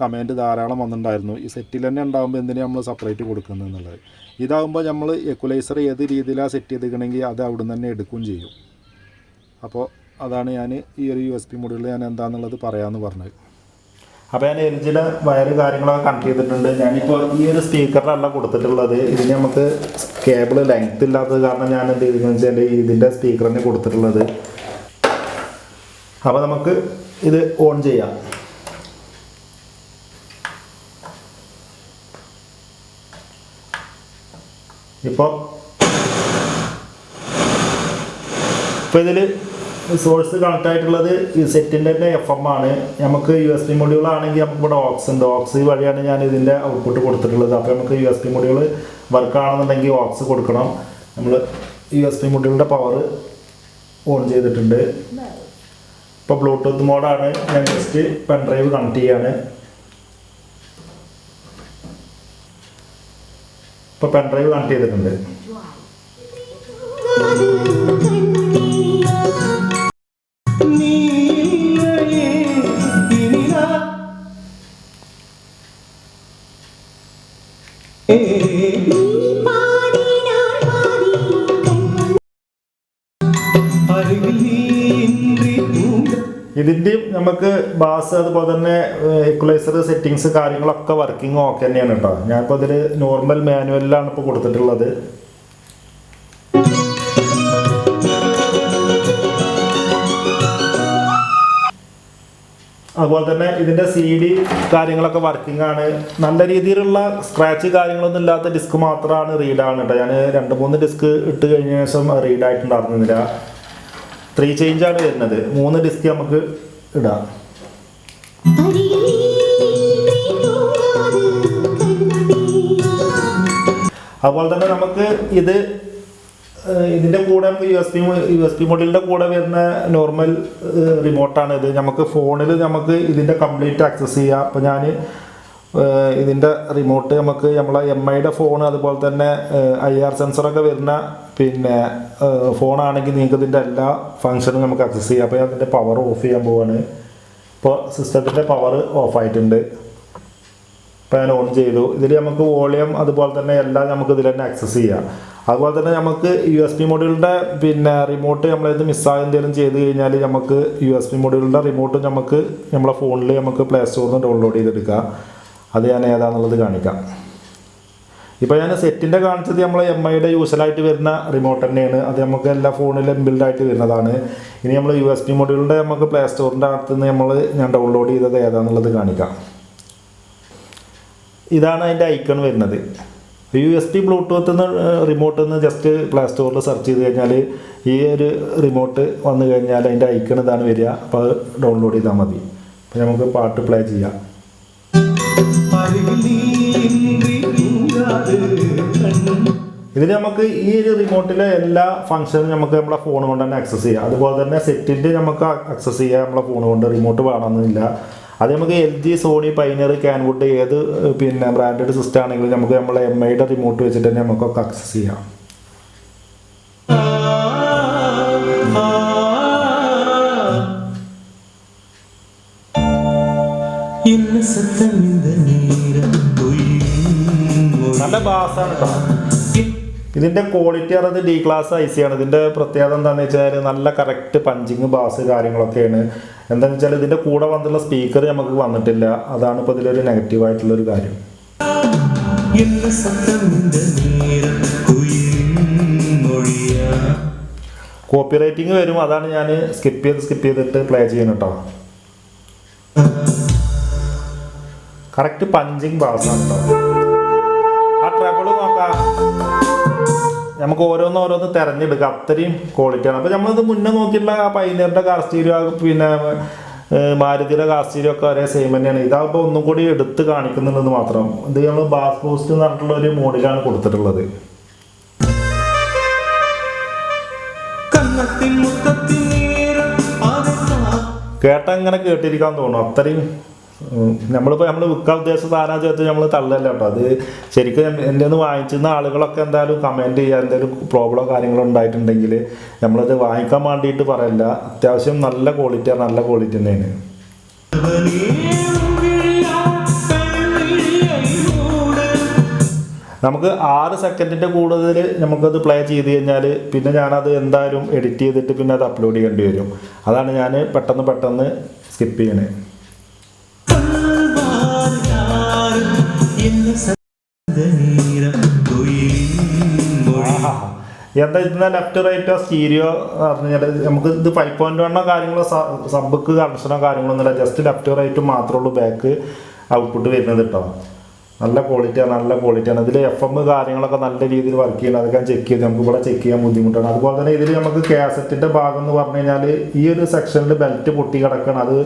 കമൻറ്റ് ധാരാളം വന്നിട്ടുണ്ടായിരുന്നു, ഈ സെറ്റിൽ തന്നെ ഉണ്ടാകുമ്പോൾ എന്തിനാണ് നമ്മൾ സെപ്പറേറ്റ് കൊടുക്കുന്നത് എന്നുള്ളത്. ഇതാകുമ്പോൾ നമ്മൾ എക്വലൈസർ ഏത് രീതിയിലാണ് സെറ്റ് ചെയ്തിരിക്കണമെങ്കിൽ അത് അവിടെ നിന്ന് തന്നെ എടുക്കുകയും ചെയ്യും. അപ്പോൾ അതാണ് ഞാൻ ഈ ഒരു USB മൊഡ്യൂളിൽ ഞാൻ എന്താണെന്നുള്ളത് പറയാമെന്ന് പറഞ്ഞത്. അപ്പോൾ ഞാൻ LGയുടെ വയറ് കാര്യങ്ങളൊക്കെ കണക്ട് ചെയ്തിട്ടുണ്ട്. ഞാനിപ്പോൾ ഈ ഒരു സ്പീക്കറിലല്ല കൊടുത്തിട്ടുള്ളത്. ഇതിന് നമുക്ക് കേബിൾ ലെങ്ത് ഇല്ലാത്തത് കാരണം ഞാൻ എന്ത് ചെയ്തിരിക്കുന്നത് വെച്ചാൽ ഇതിൻ്റെ സ്പീക്കറിന് കൊടുത്തിട്ടുള്ളത്. അപ്പോൾ നമുക്ക് ഇത് ഓൺ ചെയ്യാം. ഇപ്പോൾ ഇതിൽ സോഴ്സ് കണക്ട് ആയിട്ടുള്ളത് ഈ സെറ്റിൻ്റെ തന്നെ FM ആണ്. നമുക്ക് USB മൊഡ്യൂൾ ആണെങ്കിൽ നമുക്ക് ഇവിടെ ഓക്സ് ഉണ്ട്. ഓക്സ് വഴിയാണ് ഞാൻ ഇതിൻ്റെ ഔട്ട്പുട്ട് കൊടുത്തിട്ടുള്ളത്. അപ്പോൾ നമുക്ക് USB മൊഡ്യൂൾ വർക്ക് ആണെന്നുണ്ടെങ്കിൽ ഓക്സ് കൊടുക്കണം. നമ്മൾ USB മൊഡ്യൂളിൻ്റെ പവർ ഓൺ ചെയ്തിട്ടുണ്ട്. ഇപ്പോൾ ബ്ലൂടൂത്ത് മോഡാണ്. ഞാൻ ജസ്റ്റ് പെൻഡ്രൈവ് കണക്ട് ചെയ്യാണ്. ഇപ്പോൾ പെൻഡ്രൈവ് കണക്ട് ചെയ്തിട്ടുണ്ട്. ഇതിൻ്റെയും നമുക്ക് ബാസ് അതുപോലെ തന്നെ ഇക്വലൈസർ സെറ്റിങ്സ് കാര്യങ്ങളൊക്കെ വർക്കിംഗ് ഓക്കെ തന്നെയാണ് കേട്ടോ. ഞാനിപ്പോൾ ഇതിൽ നോർമൽ മാനുവലിലാണ് ഇപ്പോൾ കൊടുത്തിട്ടുള്ളത്. അതുപോലെ തന്നെ ഇതിൻ്റെ CD കാര്യങ്ങളൊക്കെ വർക്കിംഗ് ആണ്. നല്ല രീതിയിലുള്ള സ്ക്രാച്ച് കാര്യങ്ങളൊന്നും ഇല്ലാത്ത ഡിസ്ക് മാത്രമാണ് റീഡാണ് കേട്ടോ. ഞാൻ 2-3 ഡിസ്ക് ഇട്ട് കഴിഞ്ഞ ശേഷം റീഡായിട്ടുണ്ടായിരുന്നില്ല. 3 ചേഞ്ചാണ് വരുന്നത്. 3 ഡിസ്ക് നമുക്ക് ഇടാം. അതുപോലെ തന്നെ നമുക്ക് ഇതിൻ്റെ കൂടെ USB മൊഡ്യൂളിൻ്റെ കൂടെ വരുന്ന നോർമൽ റിമോട്ടാണ് ഇത്. നമുക്ക് ഫോണിൽ നമുക്ക് ഇതിൻ്റെ കംപ്ലീറ്റ് ആക്സസ് ചെയ്യാം. അപ്പോൾ ഞാൻ ഇതിൻ്റെ റിമോട്ട് നമുക്ക് നമ്മളെ MIയുടെ ഫോൺ അതുപോലെ തന്നെ IR സെൻസറൊക്കെ വരുന്ന പിന്നെ ഫോണാണെങ്കിൽ നിങ്ങൾക്ക് ഇതിൻ്റെ എല്ലാ ഫങ്ഷനും നമുക്ക് ആക്സസ് ചെയ്യാം. അപ്പോൾ ഞാൻ ഇതിൻ്റെ പവർ ഓഫ് ചെയ്യാൻ പോവാണ്. ഇപ്പോൾ സിസ്റ്റത്തിൻ്റെ പവർ ഓഫായിട്ടുണ്ട്. ഇപ്പോൾ ഞാൻ ഓൺ ചെയ്തു. ഇതിൽ നമുക്ക് വോളിയം അതുപോലെ തന്നെ എല്ലാം നമുക്ക് ഇതിൽ തന്നെ ആക്സസ് ചെയ്യാം. അതുപോലെ തന്നെ നമുക്ക് USB മൊഡ്യൂളിൻ്റെ പിന്നെ റിമോട്ട് നമ്മളിത് മിസ്സായി എന്തെങ്കിലും ചെയ്ത് കഴിഞ്ഞാൽ നമുക്ക് USB മൊഡ്യൂളിൻ്റെ റിമോട്ട് നമുക്ക് നമ്മളെ ഫോണിൽ നമുക്ക് പ്ലേ സ്റ്റോറിൽ നിന്ന് ഡൗൺലോഡ് ചെയ്തെടുക്കാം. അത് ഞാൻ ഏതാണെന്നുള്ളത് കാണിക്കാം. ഇപ്പോൾ ഞാൻ സെറ്റിൻ്റെ കാണിച്ചത് നമ്മളെ MIയുടെ യൂസലായിട്ട് വരുന്ന റിമോട്ട് തന്നെയാണ്. അത് നമുക്ക് എല്ലാ ഫോണിലും ഇൻബിൽഡായിട്ട് വരുന്നതാണ്. ഇനി നമ്മൾ USB മൊഡ്യൂളിൻ്റെ നമുക്ക് പ്ലേ സ്റ്റോറിൻ്റെ അകത്ത് നിന്ന് ഞാൻ ഡൗൺലോഡ് ചെയ്തത് ഏതാണെന്നുള്ളത് കാണിക്കാം. ഇതാണ് അതിൻ്റെ ഐക്കൺ വരുന്നത്. USB ബ്ലൂടൂത്ത് റിമോട്ടിൽ നിന്ന് ജസ്റ്റ് പ്ലേ സ്റ്റോറിൽ സെർച്ച് ചെയ്ത് കഴിഞ്ഞാൽ ഈ ഒരു റിമോട്ട് വന്നു കഴിഞ്ഞാൽ അതിൻ്റെ ഐക്കൺ ഇതാണ് വരിക. അപ്പോൾ അത് ഡൗൺലോഡ് ചെയ്താൽ മതി. അപ്പോൾ നമുക്ക് പാട്ട് പ്ലേ ചെയ്യാം. ഇതിൽ നമുക്ക് ഈ ഒരു റിമോട്ടിലെ എല്ലാ ഫംഗ്ഷനും നമുക്ക് നമ്മളെ ഫോൺ കൊണ്ട് തന്നെ ആക്സസ് ചെയ്യാം. അതുപോലെ തന്നെ സെറ്റിൻ്റെ നമുക്ക് ആക്സസ് ചെയ്യാം നമ്മളെ ഫോൺ കൊണ്ട്. റിമോട്ട് വേണമെന്നില്ല. അത് നമുക്ക് LG, സോണി, പൈനർ, ക്യാൻവുഡ് ഏത് പിന്നെ ബ്രാൻഡഡ് സിസ്റ്റം ആണെങ്കിലും നമുക്ക് നമ്മളെ MIയുടെ റിമോട്ട് വെച്ചിട്ട് തന്നെ നമുക്കൊക്കെ ആക്സസ് ചെയ്യാം. നല്ല ബാസാണ് കേട്ടോ. ഇതിൻ്റെ ക്വാളിറ്റി അറിയത് D ക്ലാസ് IC ആണ്. ഇതിൻ്റെ പ്രത്യേകത എന്താണെന്ന് വെച്ചാൽ നല്ല കറക്റ്റ് പഞ്ചിങ് ബാസ് കാര്യങ്ങളൊക്കെയാണ്. എന്താണെന്ന് വെച്ചാൽ ഇതിൻ്റെ കൂടെ വന്നിട്ടുള്ള സ്പീക്കർ നമുക്ക് വന്നിട്ടില്ല. അതാണ് ഇപ്പോൾ ഇതിലൊരു നെഗറ്റീവായിട്ടുള്ളൊരു കാര്യം. കോപ്പി റൈറ്റിംഗ് വരും. അതാണ് ഞാൻ സ്കിപ്പ് ചെയ്തിട്ട് പ്ലേ ചെയ്യുന്നത് കേട്ടോ. കറക്റ്റ് പഞ്ചിങ് ബാസാണ് കേട്ടോ. ആ ട്രബിൾ നോക്കാം, നമുക്ക് ഓരോന്ന് തിരഞ്ഞെടുക്കാം. അത്രയും ക്വാളിറ്റിയാണ്. അപ്പോൾ നമ്മളിത് മുന്നേ നോക്കിയിട്ടുള്ള ആ പൈനറിൻ്റെ കാർ സ്റ്റീരിയോ പിന്നെ മാരുതിയുടെ കാർ സ്റ്റീരിയോ ഒക്കെ ഒരേ സെയിം തന്നെയാണ്. ഇതാകുമ്പോൾ ഒന്നും കൂടി എടുത്ത് കാണിക്കുന്നുണ്ടെന്ന് മാത്രം. ഇത് നമ്മൾ ബാസ് ബൂസ്റ്റ് എന്ന് പറഞ്ഞിട്ടുള്ള ഒരു മോഡിലാണ് കൊടുത്തിട്ടുള്ളത്. കേട്ടാ ഇങ്ങനെ കേട്ടിരിക്കാൻ തോന്നും. അത്രയും നമ്മൾ വിൽക്കാൻ ഉദ്ദേശിച്ച സാധനം ചേർത്ത് നമ്മൾ തള്ളല്ല കേട്ടോ. അത് ശരിക്കും എൻ്റെ നിന്ന് വാങ്ങിച്ചിരുന്ന ആളുകളൊക്കെ എന്തായാലും കമൻറ്റ് ചെയ്യുക. എന്തെങ്കിലും പ്രോബ്ലമോ കാര്യങ്ങളോ ഉണ്ടായിട്ടുണ്ടെങ്കിൽ നമ്മളത് വാങ്ങിക്കാൻ വേണ്ടിയിട്ട് പറയില്ല. അത്യാവശ്യം നല്ല ക്വാളിറ്റി തന്നെയാണ്. നമുക്ക് 6 സെക്കൻഡിൻ്റെ കൂടുതൽ നമുക്കത് പ്ലേ ചെയ്ത് കഴിഞ്ഞാൽ പിന്നെ ഞാനത് എന്തായാലും എഡിറ്റ് ചെയ്തിട്ട് പിന്നെ അത് അപ്ലോഡ് ചെയ്യേണ്ടി വരും. അതാണ് ഞാൻ പെട്ടെന്ന് സ്കിപ്പ് ചെയ്യണേ. എന്താ ഇതിൻ്റെ ലെഫ്റ്റ് റൈറ്റോ സ്റ്റീരിയോ പറഞ്ഞാൽ നമുക്ക് ഇത് 5.1 കാര്യങ്ങളോ സബ്ബുക്ക് കണക്ഷനോ കാര്യങ്ങളൊന്നുമില്ല. ജസ്റ്റ് ലെഫ്റ്റ് റൈറ്റും മാത്രമേ ഉള്ളൂ ബാക്ക് ഔട്ട്പുട്ട് വരുന്നത് കേട്ടോ. നല്ല ക്വാളിറ്റിയാണ്. ഇതിൽ FM കാര്യങ്ങളൊക്കെ നല്ല രീതിയിൽ വർക്ക് ചെയ്യുന്നത്. അതൊക്കെ ചെക്ക് ചെയ്ത് നമുക്ക് ഇവിടെ ചെക്ക് ചെയ്യാൻ ബുദ്ധിമുട്ടാണ്. അതുപോലെ തന്നെ ഇതിൽ നമുക്ക് കാസറ്റിൻ്റെ ഭാഗം എന്ന് പറഞ്ഞു കഴിഞ്ഞാൽ ഈ ഒരു സെക്ഷനിൽ ബെൽറ്റ് പൊട്ടി കിടക്കണം. അത്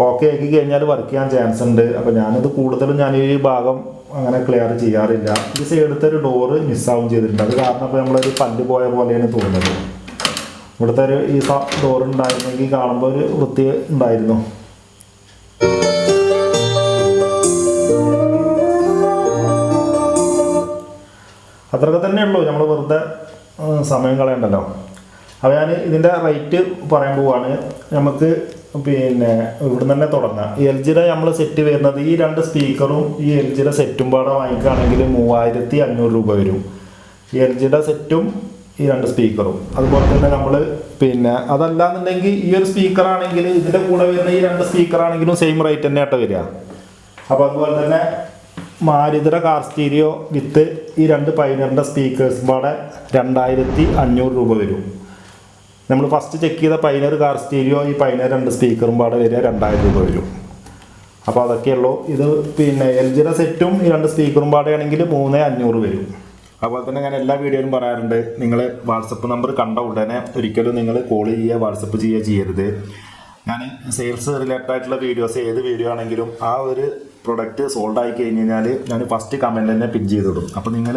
ഓക്കെ ആക്കി കഴിഞ്ഞാൽ വർക്ക് ചെയ്യാൻ ചാൻസ് ഉണ്ട്. അപ്പോൾ ഞാനിത് കൂടുതലും ഈ ഭാഗം അങ്ങനെ ക്ലിയർ ചെയ്യാറില്ല. ഈ സൈഡത്തെ ഒരു ഡോറ് മിസ്സാവും ചെയ്തിട്ടുണ്ട്. അത് കാരണം ഇപ്പോൾ നമ്മളൊരു പല്ല് പോയ പോലെയാണ് തോന്നുന്നത്. ഇവിടുത്തെ ഈ ഡോർ ഉണ്ടായിരുന്നെങ്കിൽ കാണുമ്പോൾ ഒരു വൃത്തി ഉണ്ടായിരുന്നു. അത്രയൊക്കെ തന്നെ ഉള്ളൂ. നമ്മൾ വെറുതെ സമയം കളയണ്ടല്ലോ. അപ്പോൾ ഞാൻ ഇതിൻ്റെ റേറ്റ് പറയാൻ പോവാണ്. നമുക്ക് പിന്നെ ഇവിടെ തന്നെ തുടങ്ങാം. LGയുടെ നമ്മൾ സെറ്റ് വരുന്നത് ഈ 2 സ്പീക്കറും ഈ LGയുടെ സെറ്റും പാടെ വാങ്ങിക്കുകയാണെങ്കിൽ 3500 രൂപ വരും. ഈ LGയുടെ സെറ്റും ഈ 2 സ്പീക്കറും. അതുപോലെ തന്നെ നമ്മൾ പിന്നെ അതല്ലാന്നുണ്ടെങ്കിൽ ഈ ഒരു സ്പീക്കറാണെങ്കിൽ ഇതിൻ്റെ കൂടെ വരുന്ന ഈ 2 സ്പീക്കറാണെങ്കിലും സെയിം റേറ്റ് തന്നെ ആയിട്ട് വരിക. അപ്പോൾ അതുപോലെ തന്നെ മാരുതിയുടെ കാർ സ്റ്റീരിയോ വിത്ത് ഈ 2 പൈനറിൻ്റെ സ്പീക്കേഴ്സും പാടെ 2500 രൂപ വരും. നമ്മൾ ഫസ്റ്റ് ചെക്ക് ചെയ്ത പൈനർ കാർ സ്റ്റീരിയോ ഈ പൈനർ 2 സ്പീക്കറും പാടെ വരിക 2000 രൂപ വരും. അപ്പോൾ അതൊക്കെയുള്ളൂ. ഇത് പിന്നെ LGയുടെ സെറ്റും ഈ 2 സ്പീക്കറും പാടെ ആണെങ്കിൽ 3500 വരും. അതുപോലെ തന്നെ ഞാൻ എല്ലാ വീഡിയോയിലും പറയാറുണ്ട്, നിങ്ങൾ വാട്സപ്പ് നമ്പർ കണ്ട ഉടനെ ഒരിക്കലും നിങ്ങൾ കോൾ ചെയ്യുക, വാട്സപ്പ് ചെയ്യരുത്. ഞാൻ സെയിൽസ് റിലേറ്റഡ് ആയിട്ടുള്ള വീഡിയോസ് ഏത് വീഡിയോ ആണെങ്കിലും ആ ഒരു പ്രൊഡക്റ്റ് സോൾഡ് ആയി കഴിഞ്ഞ് കഴിഞ്ഞാൽ ഞാൻ ഫസ്റ്റ് കമൻറ്റ് തന്നെ പിൻ ചെയ്തിടും. അപ്പോൾ നിങ്ങൾ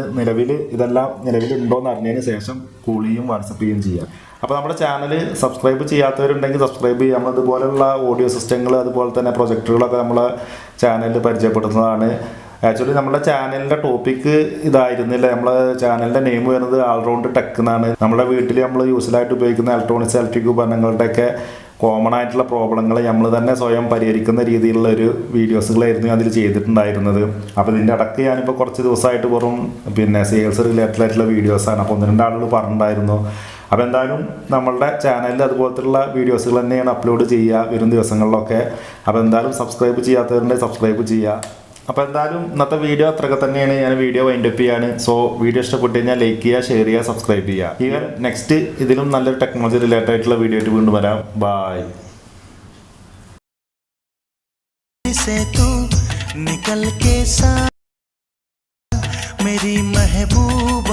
ഇതെല്ലാം നിലവിലുണ്ടോ എന്ന് അറിഞ്ഞതിന് ശേഷം കോൾ ചെയ്യും വാട്സപ്പ് ചെയ്യുകയും ചെയ്യുക. അപ്പോൾ നമ്മുടെ ചാനൽ സബ്സ്ക്രൈബ് ചെയ്യാത്തവരുണ്ടെങ്കിൽ സബ്സ്ക്രൈബ് ചെയ്യുക. നമ്മളിതുപോലുള്ള ഓഡിയോ സിസ്റ്റങ്ങൾ അതുപോലെ തന്നെ പ്രൊജക്ടറുകളൊക്കെ നമ്മളെ ചാനലിൽ പരിചയപ്പെടുത്തുന്നതാണ്. ആക്ച്വലി നമ്മുടെ ചാനലിൻ്റെ ടോപ്പിക്ക് ഇതായിരുന്നില്ല. നമ്മളെ ചാനലിൻ്റെ നെയിം വരുന്നത് ഓൾറൗണ്ട് ടെക് എന്നാണ്. നമ്മുടെ വീട്ടിൽ നമ്മൾ യൂസ്ഫുള്ളായിട്ട് ഉപയോഗിക്കുന്ന ഇലക്ട്രോണിക്സ് ഇലക്ട്രിക് ഉപകരണങ്ങളുടെയൊക്കെ കോമൺ ആയിട്ടുള്ള പ്രോബ്ലങ്ങൾ നമ്മൾ തന്നെ സ്വയം പരിഹരിക്കുന്ന രീതിയിലുള്ള ഒരു വീഡിയോസുകളായിരുന്നു അതിൽ ചെയ്തിട്ടുണ്ടായിരുന്നത്. അപ്പോൾ ഇതിൻ്റെ ഇടയ്ക്ക് ഞാനിപ്പോൾ കുറച്ച് ദിവസമായിട്ട് വെറും പിന്നെ സെയിൽസ് റിലേറ്റഡ് ആയിട്ടുള്ള വീഡിയോസാണ്. അപ്പോൾ 1-2 ആളുകൾ പറഞ്ഞിട്ടുണ്ടായിരുന്നു. അപ്പോൾ എന്തായാലും നമ്മളുടെ ചാനലിൽ അതുപോലത്തുള്ള വീഡിയോസുകൾ തന്നെയാണ് അപ്ലോഡ് ചെയ്യുക വരും ദിവസങ്ങളിലൊക്കെ. അപ്പോൾ എന്തായാലും സബ്സ്ക്രൈബ് ചെയ്യാത്തവരുണ്ടെങ്കിൽ സബ്സ്ക്രൈബ് ചെയ്യുക. അപ്പോൾ എന്തായാലും ഇന്നത്തെ വീഡിയോ അത്രയൊക്കെ തന്നെയാണ്. ഞാൻ വീഡിയോ വൈൻഡപ്പ് ചെയ്യാണ്. സോ വീഡിയോ ഇഷ്ടപ്പെട്ട് കഴിഞ്ഞാൽ ലൈക്ക് ചെയ്യുക, ഷെയർ ചെയ്യുക, സബ്സ്ക്രൈബ് ചെയ്യുക. ഈവൻ നെക്സ്റ്റ് ഇതിലും നല്ലൊരു ടെക്നോളജി റിലേറ്റഡ് ആയിട്ടുള്ള വീഡിയോ ആയിട്ട് വീണ്ടും വരാം. ബായ്. निकल के सा मेरी महबूबा